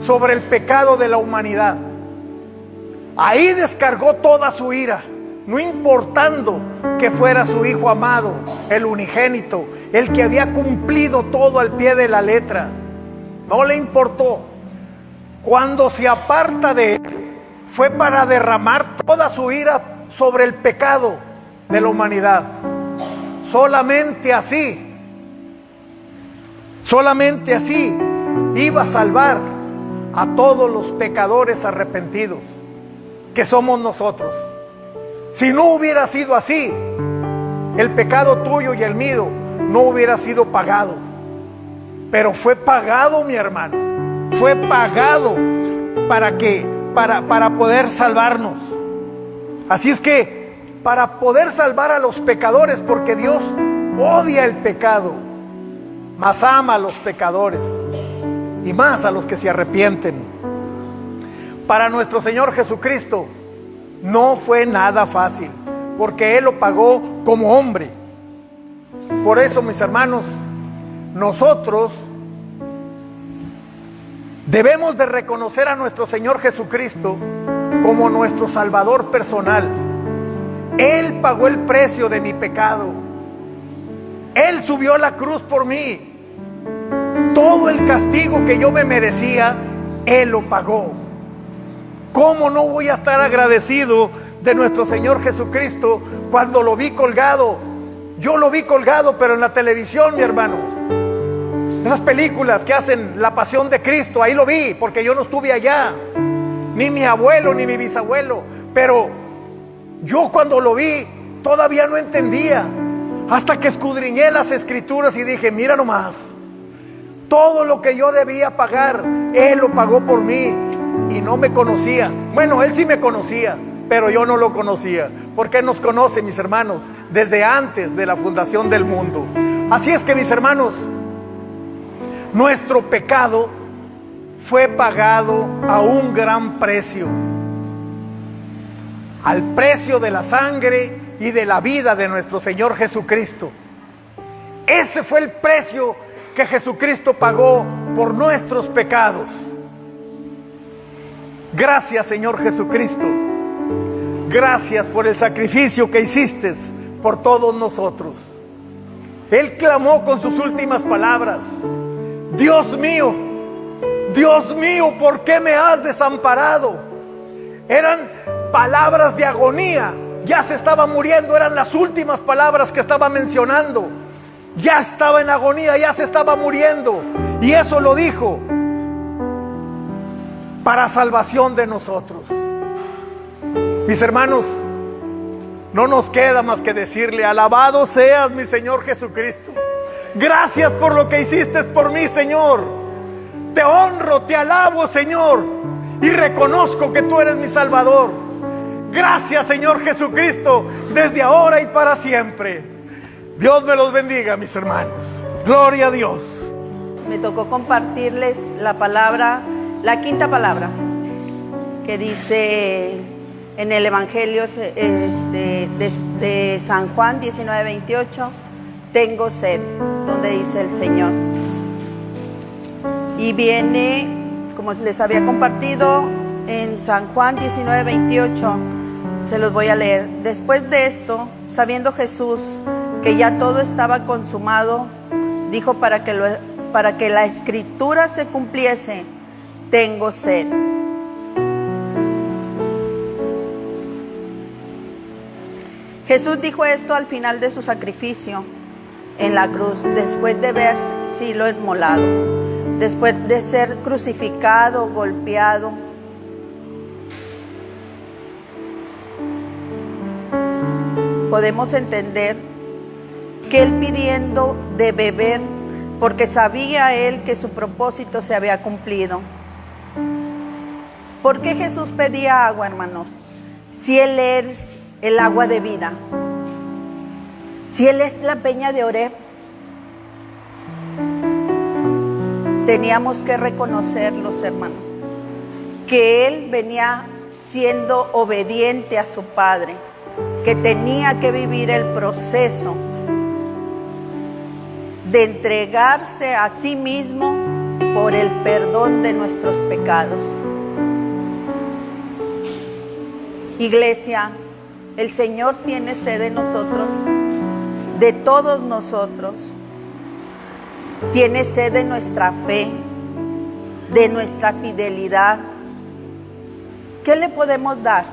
Speaker 6: sobre el pecado de la humanidad. Ahí descargó toda su ira, no importando que fuera su Hijo amado, el unigénito, el que había cumplido todo al pie de la letra. No le importó. Cuando se aparta de Él, fue para derramar toda su ira sobre el pecado de la humanidad. Solamente así iba a salvar a todos los pecadores arrepentidos, que somos nosotros. Si no hubiera sido así, el pecado tuyo y el mío no hubiera sido pagado. Pero fue pagado, mi hermano. Fue pagado para poder salvarnos. Así es que para poder salvar a los pecadores, porque Dios odia el pecado, mas ama a los pecadores y más a los que se arrepienten. Para nuestro Señor Jesucristo no fue nada fácil. porque Él lo pagó como hombre. Por eso, mis hermanos, nosotros debemos de reconocer a nuestro Señor Jesucristo como nuestro Salvador personal. Él pagó el precio de mi pecado. Él subió a la cruz por mí. Todo el castigo que yo me merecía, Él lo pagó. ¿Cómo no voy a estar agradecido de nuestro Señor Jesucristo cuando lo vi colgado? Yo lo vi colgado, pero en la televisión, mi hermano. Esas películas que hacen la pasión de Cristo, ahí lo vi, porque yo no estuve allá. Ni mi abuelo, ni mi bisabuelo. Pero yo cuando lo vi, todavía no entendía. Hasta que escudriñé las Escrituras y dije, mira nomás. Todo lo que yo debía pagar, Él lo pagó por mí. Y no me conocía. Bueno, Él sí me conocía, pero yo no lo conocía. Porque Él nos conoce, mis hermanos, desde antes de la fundación del mundo. Así es que, mis hermanos, nuestro pecado fue pagado a un gran precio. Al precio de la sangre y de la vida de nuestro Señor Jesucristo. Ese fue el precio que Jesucristo pagó por nuestros pecados. Gracias, Señor Jesucristo. Gracias por el sacrificio que hiciste por todos nosotros. Él clamó con sus últimas palabras: Dios mío, ¿por qué me has desamparado? Eran palabras de agonía. Ya se estaba muriendo, eran las últimas palabras que estaba mencionando. Ya estaba en agonía, ya se estaba muriendo. Y eso lo dijo para salvación de nosotros. Mis hermanos, no nos queda más que decirle: alabado seas, mi Señor Jesucristo. Gracias por lo que hiciste por mí, Señor. Te honro, te alabo, Señor, y reconozco que tú eres mi Salvador. Gracias, Señor Jesucristo, desde ahora y para siempre. Dios me los bendiga, mis hermanos. Gloria a Dios.
Speaker 7: Me tocó compartirles la palabra, la quinta palabra, que dice en el Evangelio de San Juan 19:28, tengo sed, donde dice el Señor. Y viene, como les había compartido, en San Juan 19:28, se los voy a leer. Después de esto, sabiendo Jesús que ya todo estaba consumado, dijo para que la Escritura se cumpliese: tengo sed. Jesús dijo esto al final de su sacrificio en la cruz, después de haber sido inmolado, después de ser crucificado, golpeado. Podemos entender que Él pidiendo de beber, porque sabía Él que su propósito se había cumplido. ¿Por qué Jesús pedía agua, hermanos? Si Él es el agua de vida, si Él es la peña de Oreb, teníamos que reconocerlos, hermanos, que Él venía siendo obediente a su Padre, que tenía que vivir el proceso de entregarse a sí mismo por el perdón de nuestros pecados. Iglesia, el Señor tiene sed de nosotros, de todos nosotros. Tiene sed de nuestra fe, de nuestra fidelidad. ¿Qué le podemos dar?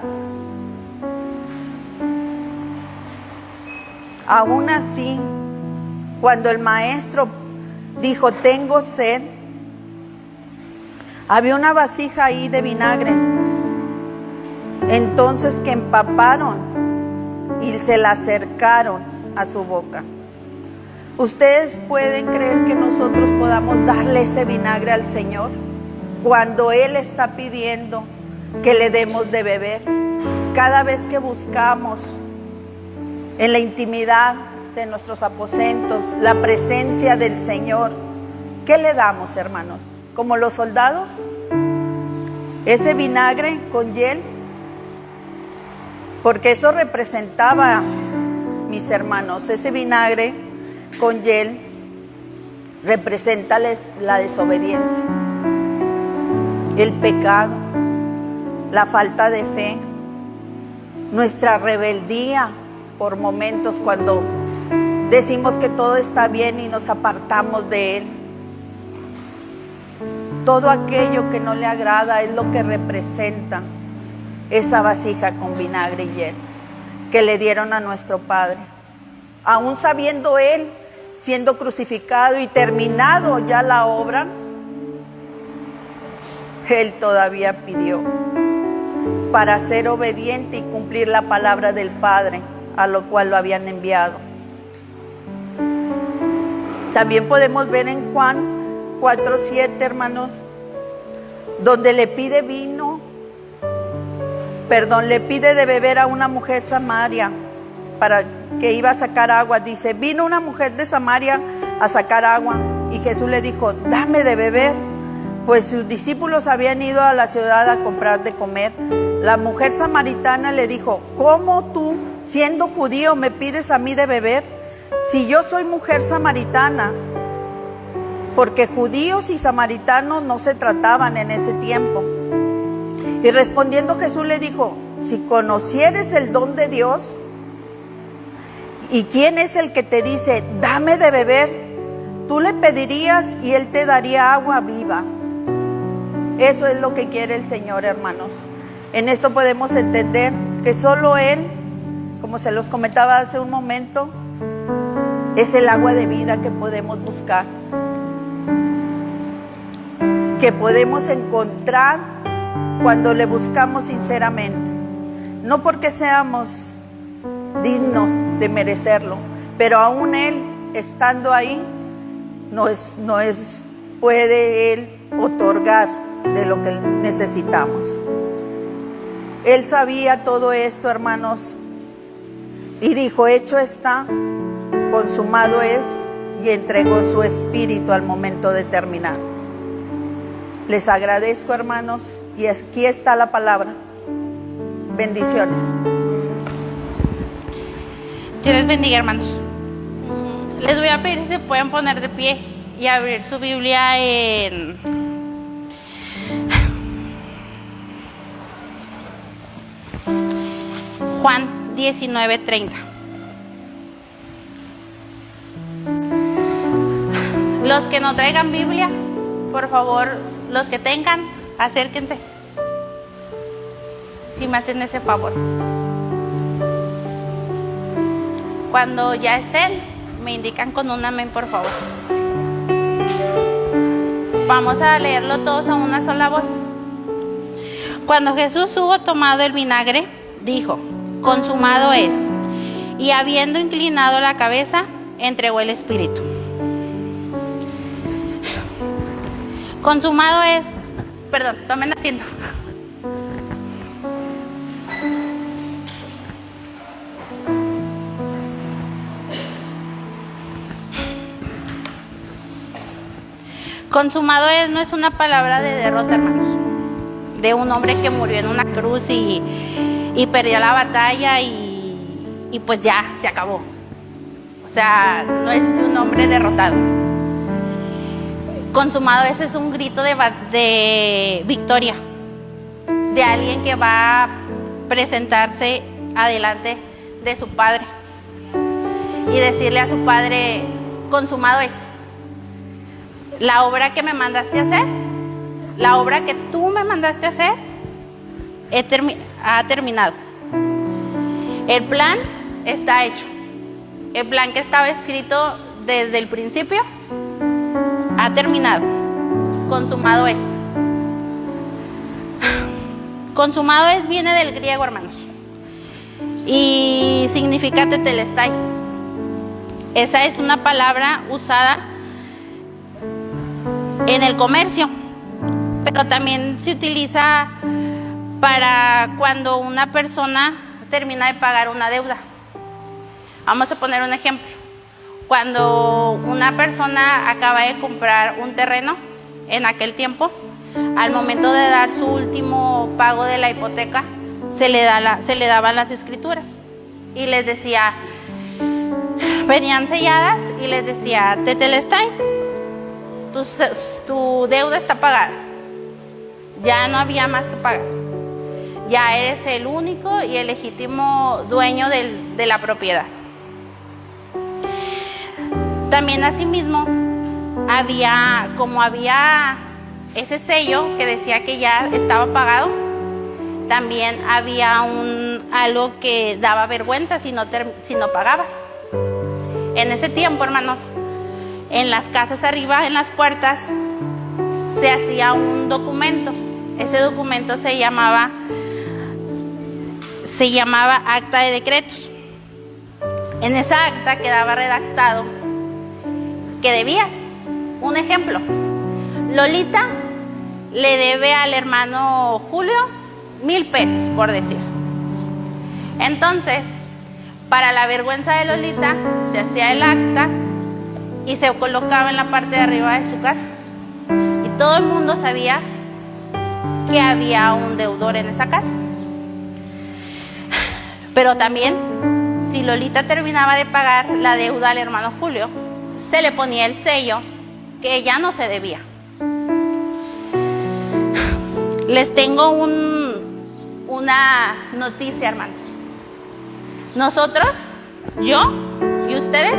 Speaker 7: Aún así, cuando el maestro dijo, tengo sed, había una vasija ahí de vinagre. Entonces que empaparon y se la acercaron a su boca. ¿Ustedes pueden creer que nosotros podamos darle ese vinagre al Señor cuando Él está pidiendo que le demos de beber? Cada vez que buscamos en la intimidad de nuestros aposentos la presencia del Señor, ¿qué le damos, hermanos? ¿Como los soldados? ¿Ese vinagre con hiel? porque eso representaba, mis hermanos, ese vinagre con hiel representa la desobediencia, el pecado, la falta de fe, nuestra rebeldía por momentos cuando decimos que todo está bien y nos apartamos de Él. Todo aquello que no le agrada es lo que representa esa vasija con vinagre y hiel que le dieron a nuestro Padre. Aún sabiendo Él, siendo crucificado y terminado ya la obra, Él todavía pidió para ser obediente y cumplir la palabra del Padre, a lo cual lo habían enviado. También podemos ver en Juan 4:7, hermanos, donde le pide le pide de beber a una mujer samaria para que iba a sacar agua. Dice, vino una mujer de Samaria a sacar agua y Jesús le dijo, dame de beber, pues sus discípulos habían ido a la ciudad a comprar de comer. La mujer samaritana le dijo, ¿cómo tú, siendo judío, me pides a mí de beber? Si yo soy mujer samaritana, porque judíos y samaritanos no se trataban en ese tiempo. Y respondiendo Jesús le dijo, si conocieres el don de Dios, ¿y quién es el que te dice, dame de beber? Tú le pedirías y Él te daría agua viva. Eso es lo que quiere el Señor, hermanos. En esto podemos entender que solo Él, como se los comentaba hace un momento, es el agua de vida que podemos buscar, que podemos encontrar cuando le buscamos sinceramente. No porque seamos dignos de merecerlo, pero aún Él, estando ahí, puede Él otorgar de lo que necesitamos. Él sabía todo esto, hermanos, y dijo, hecho está, consumado es, y entregó su espíritu al momento de terminar. Les agradezco, hermanos, y aquí está la palabra. Bendiciones.
Speaker 8: Dios les bendiga, hermanos. Les voy a pedir si se pueden poner de pie y abrir su Biblia en Juan 19:30. Los que no traigan Biblia, por favor, los que tengan, acérquense. Si me hacen ese favor. Cuando ya estén, me indican con un amén, por favor. Vamos a leerlo todos a una sola voz. Cuando Jesús hubo tomado el vinagre, dijo, consumado es. Y habiendo inclinado la cabeza, entregó el espíritu. Consumado es. Perdón, tomen asiento. Consumado es no es una palabra de derrota, hermanos, de un hombre que murió en una cruz y perdió la batalla y pues ya, se acabó. O sea, no es de un hombre derrotado. Consumado es un grito de victoria, de alguien que va a presentarse adelante de su Padre y decirle a su Padre, consumado es. La obra que me mandaste a hacer, la obra que tú me mandaste a hacer, ha terminado. El plan está hecho. El plan que estaba escrito desde el principio ha terminado. Consumado es. Consumado es viene del griego, hermanos, y significa tetelestai. Esa es una palabra usada en el comercio, pero también se utiliza para cuando una persona termina de pagar una deuda. Vamos a poner un ejemplo. Cuando una persona acaba de comprar un terreno en aquel tiempo, al momento de dar su último pago de la hipoteca, se le daban las escrituras y les decía, venían selladas y les decía, Tetelestai, tu deuda está pagada, ya no había más que pagar, ya eres el único y el legítimo dueño de la propiedad. También asimismo había ese sello que decía que ya estaba pagado, también había algo que daba vergüenza si no pagabas. En ese tiempo, hermanos, en las casas arriba, en las puertas, se hacía un documento. Ese documento se llamaba acta de decretos. En esa acta quedaba redactado que debías. Un ejemplo, Lolita le debe al hermano Julio 1,000 pesos, por decir. Entonces, para la vergüenza de Lolita, se hacía el acta y se colocaba en la parte de arriba de su casa. Y todo el mundo sabía que había un deudor en esa casa. Pero también, si Lolita terminaba de pagar la deuda al hermano Julio, se le ponía el sello que ya no se debía. Les tengo una noticia, hermanos. Nosotros, yo y ustedes,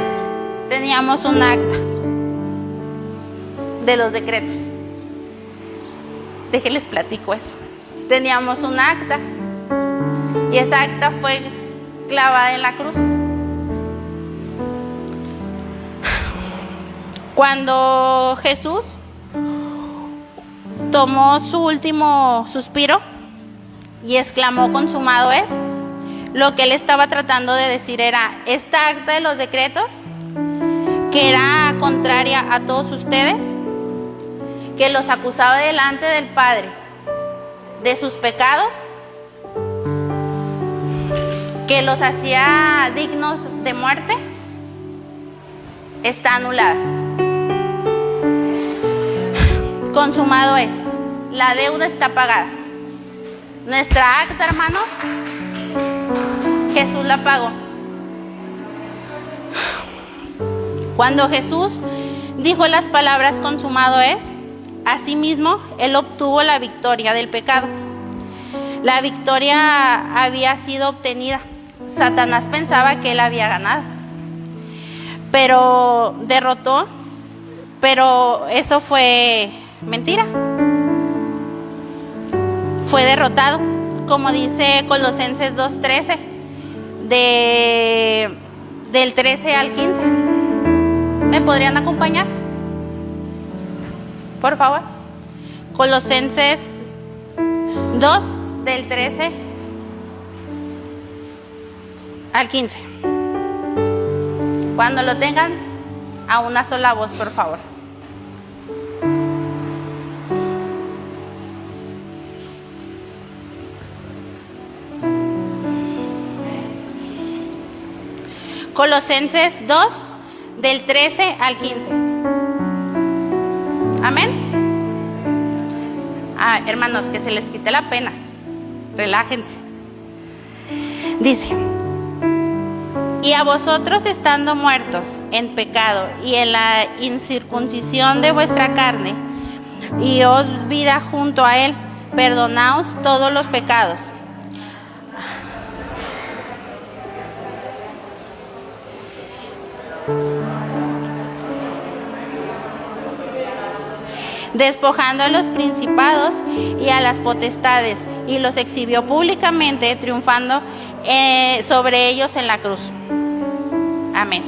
Speaker 8: teníamos un acta de los decretos. Déjenles platico eso. Teníamos un acta y esa acta fue clavada en la cruz. Cuando Jesús tomó su último suspiro y exclamó, consumado es, lo que él estaba tratando de decir era, esta acta de los decretos, que era contraria a todos ustedes, que los acusaba delante del Padre de sus pecados, que los hacía dignos de muerte, está anulada. Consumado es, la deuda está pagada. Nuestra acta, hermanos, Jesús la pagó. Cuando Jesús dijo las palabras consumado es, asimismo, Él obtuvo la victoria del pecado. La victoria había sido obtenida. Satanás pensaba que él había ganado, pero derrotó, pero eso fue mentira. Fue derrotado, como dice Colosenses 2:13, del 13 al 15. ¿Me podrían acompañar? Por favor. Colosenses 2, del 13 al 15. Cuando lo tengan, a una sola voz, por favor. Colosenses 2, del 13 al 15. Amén. Hermanos, que se les quite la pena. Relájense. Dice, y a vosotros estando muertos en pecado y en la incircuncisión de vuestra carne, y os vida junto a él, perdonaos todos los pecados. Despojando a los principados y a las potestades, y los exhibió públicamente, triunfando sobre ellos en la cruz. Amén.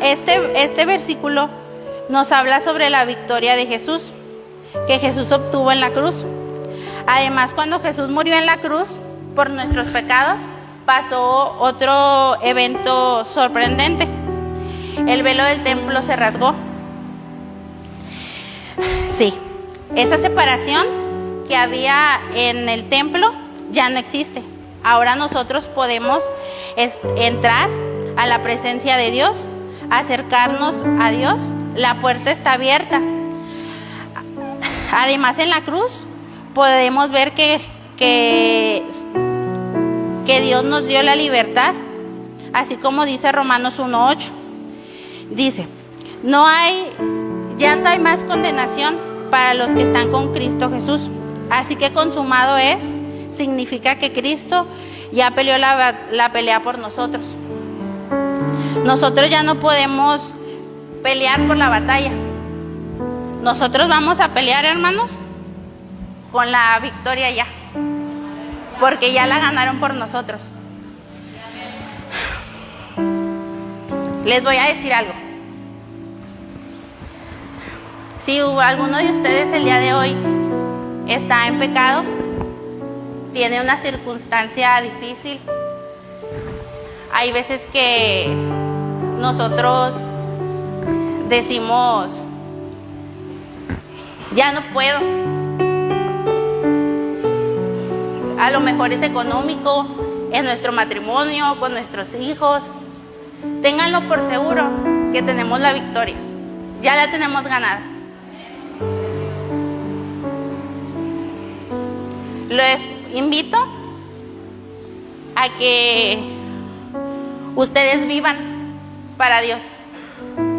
Speaker 8: Este versículo nos habla sobre la victoria de Jesús, que Jesús obtuvo en la cruz. Además, cuando Jesús murió en la cruz por nuestros pecados, pasó otro evento sorprendente. El velo del templo se rasgó. Sí, esa separación que había en el templo ya no existe. Ahora nosotros podemos entrar a la presencia de Dios, acercarnos a Dios. La puerta está abierta. Además, en la cruz podemos ver que que Dios nos dio la libertad, así como dice Romanos 1:8. Dice, ya no hay más condenación para los que están con Cristo Jesús. Así que consumado es, significa que Cristo ya peleó la pelea por nosotros. Nosotros ya no podemos pelear por la batalla. Nosotros vamos a pelear, hermanos, con la victoria ya, porque ya la ganaron por nosotros. Les voy a decir algo. Si alguno de ustedes el día de hoy está en pecado, tiene una circunstancia difícil, hay veces que nosotros decimos, ya no puedo. A lo mejor es económico, en nuestro matrimonio, con nuestros hijos. Ténganlo por seguro que tenemos la victoria. Ya la tenemos ganada. Les invito a que ustedes vivan para Dios.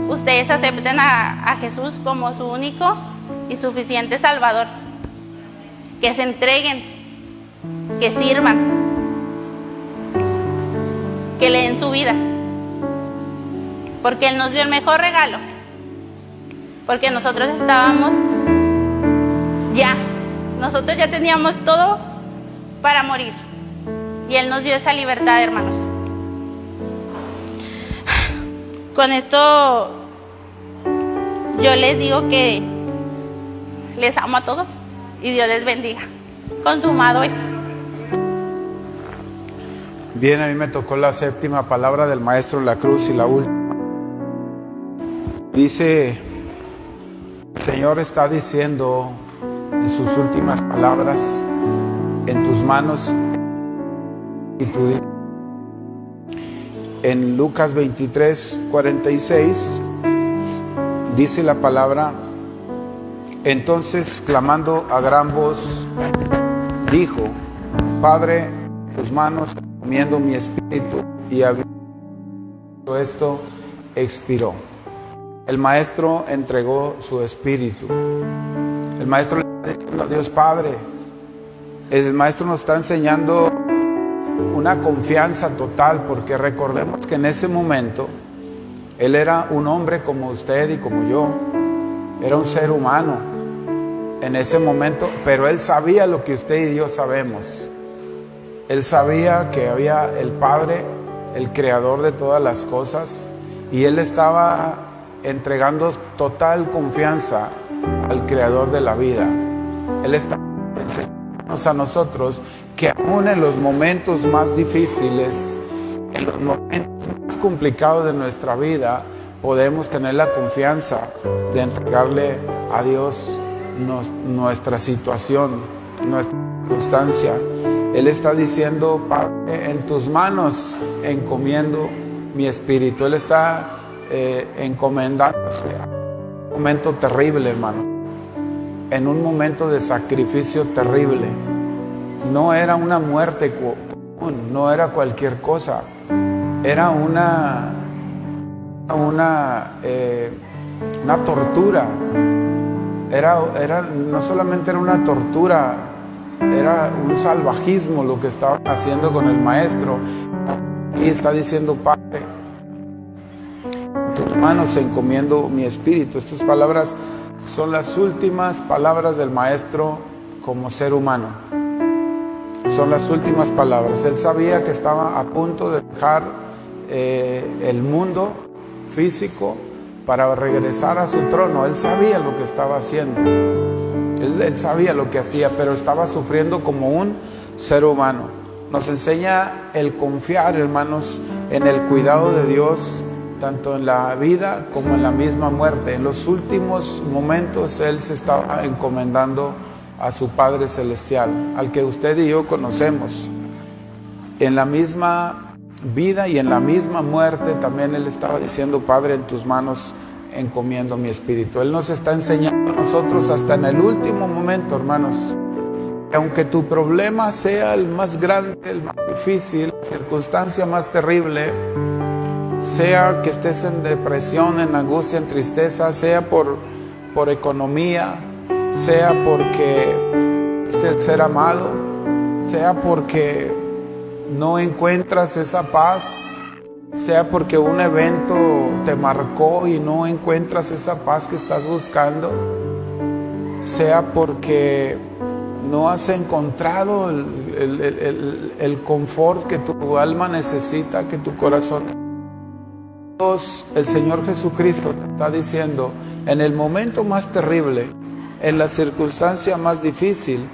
Speaker 8: Ustedes acepten a Jesús como su único y suficiente Salvador. Que se entreguen, que sirvan, que le den su vida. Porque Él nos dio el mejor regalo. Porque nosotros nosotros ya teníamos todo para morir. Y Él nos dio esa libertad, hermanos. Con esto yo les digo que les amo a todos y Dios les bendiga. Consumado es.
Speaker 2: Bien, a mí me tocó la séptima palabra del Maestro en la cruz y la última. Dice, el Señor está diciendo en sus últimas palabras, en tus manos y tu Dios. En Lucas 23:46 dice la palabra, entonces clamando a gran voz, dijo, Padre, en tus manos encomiendo mi espíritu, y habiendo esto, expiró. El Maestro entregó su espíritu. El Maestro le está diciendo a Dios Padre. El Maestro nos está enseñando una confianza total, porque recordemos que en ese momento Él era un hombre como usted y como yo. Era un ser humano en ese momento, pero Él sabía lo que usted y yo sabemos. Él sabía que había el Padre, el Creador de todas las cosas, y Él estaba entregando total confianza al Creador de la vida. Él está enseñándonos a nosotros que aún en los momentos más difíciles, en los momentos más complicados de nuestra vida, podemos tener la confianza de entregarle a Dios nuestra situación, nuestra circunstancia. Él está diciendo, Padre, en tus manos encomiendo mi espíritu. Él está encomendándose a un momento terrible, hermano, en un momento de sacrificio terrible. No era una muerte común, no era cualquier cosa, era una tortura. No solamente era una tortura, era un salvajismo lo que estaban haciendo con el Maestro. Y está diciendo, Padre, en tus manos encomiendo mi espíritu. Estas palabras son las últimas palabras del Maestro como ser humano. Son las últimas palabras. Él sabía que estaba a punto de dejar el mundo físico para regresar a su trono. Él sabía lo que estaba haciendo. Él sabía lo que hacía, pero estaba sufriendo como un ser humano. Nos enseña el confiar, hermanos, en el cuidado de Dios, tanto en la vida como en la misma muerte. En los últimos momentos Él se estaba encomendando a su Padre Celestial, al que usted y yo conocemos. En la misma vida y en la misma muerte también Él estaba diciendo, Padre, en tus manos encomiendo mi espíritu. Él nos está enseñando a nosotros hasta en el último momento, hermanos, Aunque tu problema sea el más grande, el más difícil, la circunstancia más terrible, sea que estés en depresión, en angustia, en tristeza, sea por economía, sea porque estés el ser amado, sea porque no encuentras esa paz, sea porque un evento te marcó y no encuentras esa paz que estás buscando, sea porque no has encontrado el confort que tu alma necesita, que tu corazón. Dios, el Señor Jesucristo te está diciendo, en el momento más terrible, en la circunstancia más difícil,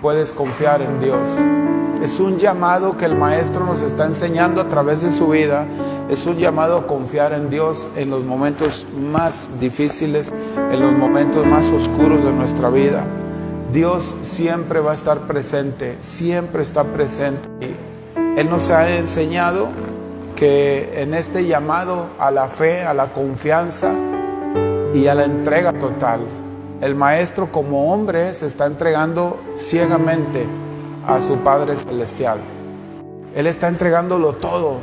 Speaker 2: puedes confiar en Dios. Es un llamado que el Maestro nos está enseñando a través de su vida. Es un llamado a confiar en Dios en los momentos más difíciles, en los momentos más oscuros de nuestra vida. Dios siempre va a estar presente, siempre está presente. Él nos ha enseñado que en este llamado a la fe, a la confianza y a la entrega total, el Maestro como hombre se está entregando ciegamente a su Padre Celestial. Él está entregándolo todo,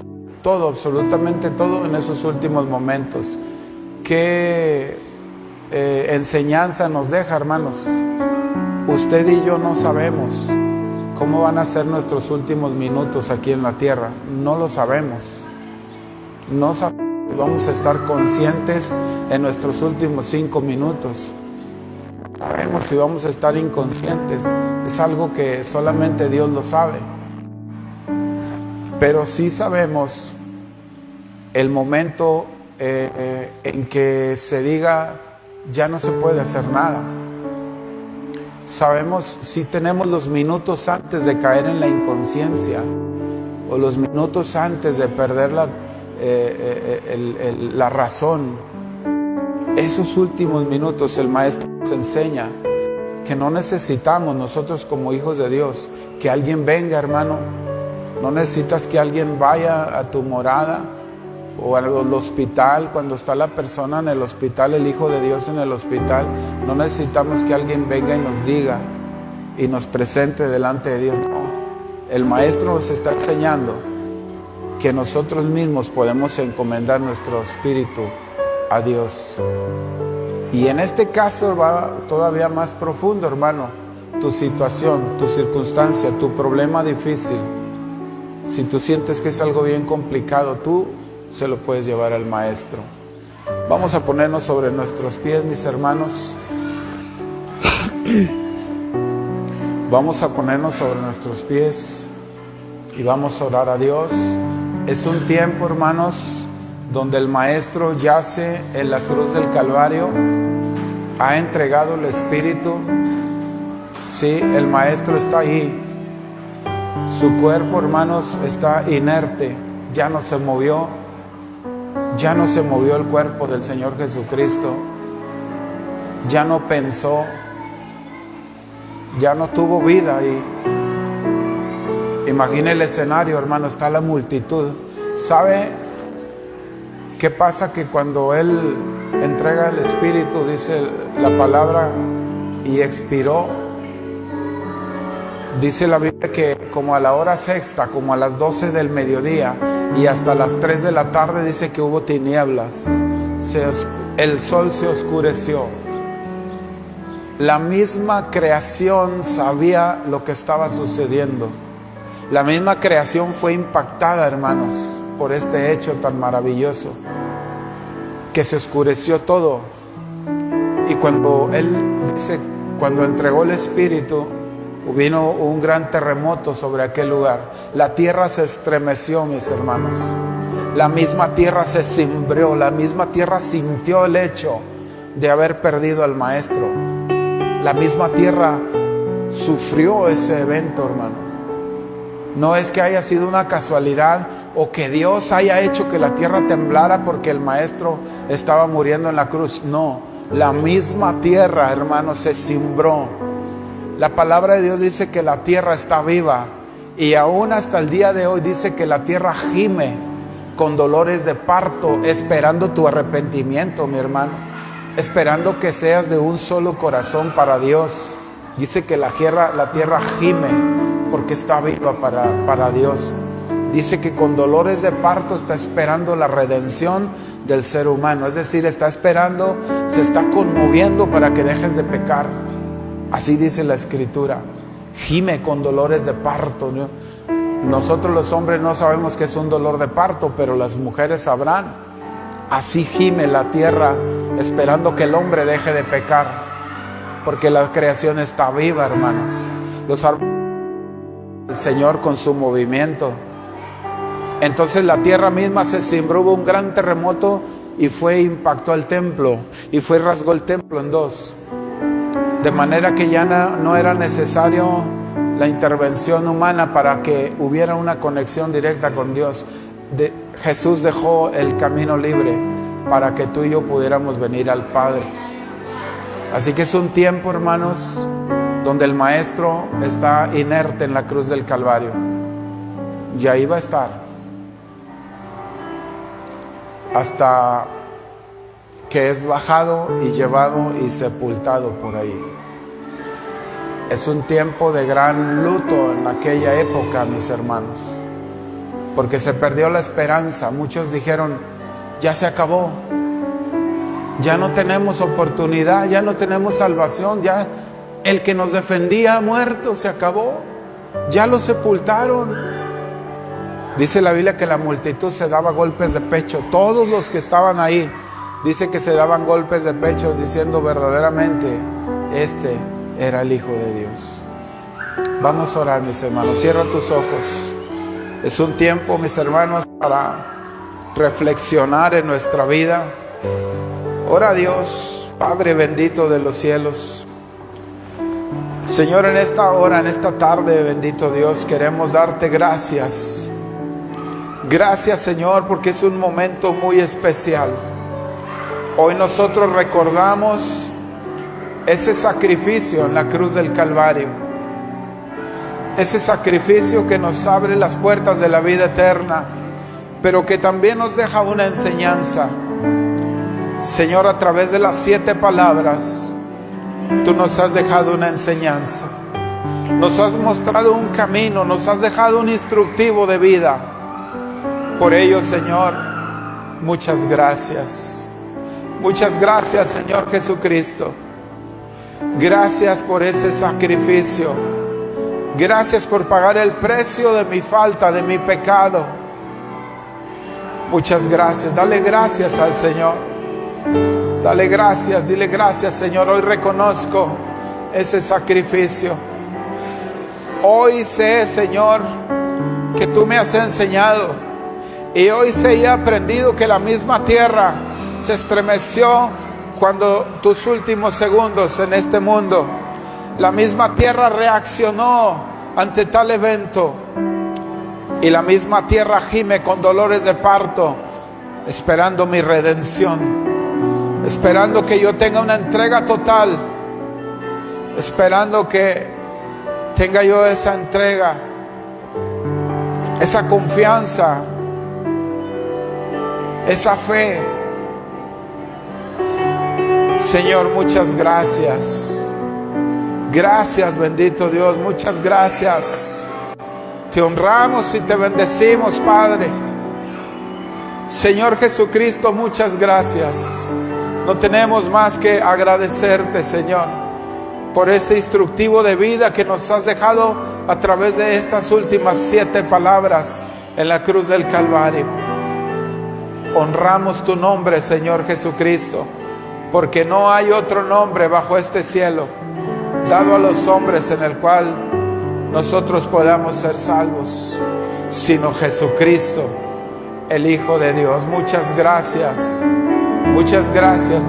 Speaker 2: absolutamente todo en esos últimos momentos. ¿Qué enseñanza nos deja, hermanos? Usted y yo no sabemos cómo van a ser nuestros últimos minutos aquí en la tierra. No lo sabemos. No sabemos si vamos a estar conscientes en nuestros últimos 5 minutos. Sabemos si vamos a estar inconscientes. Es algo que solamente Dios lo sabe. Pero sí sabemos el momento en que se diga ya no se puede hacer nada. Sabemos si tenemos los minutos antes de caer en la inconsciencia o los minutos antes de perder la razón. Esos últimos minutos el Maestro nos enseña que no necesitamos nosotros como hijos de Dios que alguien venga, hermano. No necesitas que alguien vaya a tu morada o al hospital, cuando está la persona en el hospital, el Hijo de Dios en el hospital. No necesitamos que alguien venga y nos diga y nos presente delante de Dios. No, el Maestro nos está enseñando que nosotros mismos podemos encomendar nuestro espíritu a Dios. Y en este caso va todavía más profundo, hermano. Tu situación, tu circunstancia, tu problema difícil, si tú sientes que es algo bien complicado, tú se lo puedes llevar al Maestro. Vamos a ponernos sobre nuestros pies, mis hermanos. Vamos a ponernos sobre nuestros pies y vamos a orar a Dios. Es un tiempo, hermanos, donde el Maestro yace en la cruz del Calvario, ha entregado el Espíritu. Sí, el Maestro está ahí. Su cuerpo, hermanos, está inerte, ya no se movió. Ya no se movió el cuerpo del Señor Jesucristo. Ya no pensó. Ya no tuvo vida ahí. Imagine el escenario, hermano, está la multitud. ¿Sabe qué pasa? Que cuando Él entrega el Espíritu, dice la palabra, y expiró, dice la Biblia que como a la hora sexta, como a las 12 del mediodía y hasta las 3 de la tarde, dice que hubo tinieblas, el sol se oscureció. La misma creación sabía lo que estaba sucediendo. La misma creación fue impactada, hermanos, por este hecho tan maravilloso, que se oscureció todo. Y cuando Él dice, cuando entregó el Espíritu, vino un gran terremoto sobre aquel lugar. La tierra se estremeció, mis hermanos. La misma tierra se cimbrió, la misma tierra sintió el hecho de haber perdido al Maestro. La misma tierra sufrió ese evento, hermanos. No es que haya sido una casualidad o que Dios haya hecho que la tierra temblara porque el Maestro estaba muriendo en la cruz. No, la misma tierra, hermanos, se cimbró. La palabra de Dios dice que la tierra está viva y aún hasta el día de hoy dice que la tierra gime con dolores de parto, esperando tu arrepentimiento, mi hermano, esperando que seas de un solo corazón para Dios, Dice que la tierra gime porque está viva para Dios. Dice que con dolores de parto está esperando la redención del ser humano. Es decir, está esperando, se está conmoviendo para que dejes de pecar. Así dice la Escritura. Gime con dolores de parto, ¿no? Nosotros los hombres no sabemos qué es un dolor de parto, pero las mujeres sabrán. Así gime la tierra esperando que el hombre deje de pecar, porque la creación está viva, hermanos. Los árboles, el Señor con su movimiento. Entonces la tierra misma se cimbró, hubo un gran terremoto y impactó el templo y rasgó el templo en dos. De manera que ya no era necesario la intervención humana para que hubiera una conexión directa con Dios. Jesús dejó el camino libre para que tú y yo pudiéramos venir al Padre. Así que es un tiempo, hermanos, donde el Maestro está inerte en la cruz del Calvario. Y ahí va a estar hasta que es bajado y llevado y sepultado por ahí. Es un tiempo de gran luto en aquella época, mis hermanos, porque se perdió la esperanza. Muchos dijeron, ya se acabó, ya no tenemos oportunidad, ya no tenemos salvación, ya el que nos defendía ha muerto, se acabó, ya lo sepultaron. Dice la Biblia que la multitud se daba golpes de pecho, todos los que estaban ahí, dice que se daban golpes de pecho diciendo verdaderamente, este era el Hijo de Dios. Vamos a orar, mis hermanos, cierra tus ojos. Es un tiempo, mis hermanos, para reflexionar en nuestra vida. Ora a Dios, Padre bendito de los cielos. Señor, en esta hora, en esta tarde, bendito Dios, queremos darte gracias. Gracias, Señor, porque es un momento muy especial. Hoy nosotros recordamos ese sacrificio en la cruz del Calvario. Ese sacrificio que nos abre las puertas de la vida eterna, pero que también nos deja una enseñanza. Señor, a través de las 7 palabras, tú nos has dejado una enseñanza. Nos has mostrado un camino, nos has dejado un instructivo de vida. Por ello, Señor, muchas gracias. Muchas gracias, Señor Jesucristo. Gracias por ese sacrificio. Gracias por pagar el precio de mi falta, de mi pecado. Muchas gracias. Dale gracias al Señor. Dale gracias, dile gracias, Señor. Hoy reconozco ese sacrificio. Hoy sé, Señor, que tú me has enseñado. Y hoy sé y he aprendido que la misma tierra se estremeció cuando tus últimos segundos en este mundo, la misma tierra reaccionó ante tal evento. Y la misma tierra gime con dolores de parto, esperando mi redención, esperando que yo tenga una entrega total, esperando que tenga yo esa entrega, esa confianza, esa fe. Señor, muchas gracias. Gracias, bendito Dios, muchas gracias. Te honramos y te bendecimos, Padre. Señor Jesucristo, muchas gracias. No tenemos más que agradecerte, Señor, por este instructivo de vida que nos has dejado a través de estas últimas 7 palabras en la cruz del Calvario. Honramos tu nombre, Señor Jesucristo, porque no hay otro nombre bajo este cielo dado a los hombres en el cual nosotros podamos ser salvos, sino Jesucristo, el Hijo de Dios. Muchas gracias,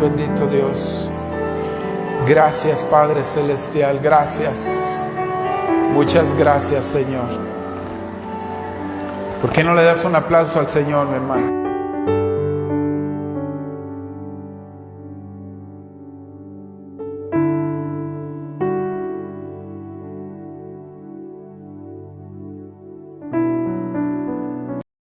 Speaker 2: bendito Dios. Gracias, Padre Celestial, gracias. Muchas gracias, Señor. ¿Por qué no le das un aplauso al Señor, mi hermano?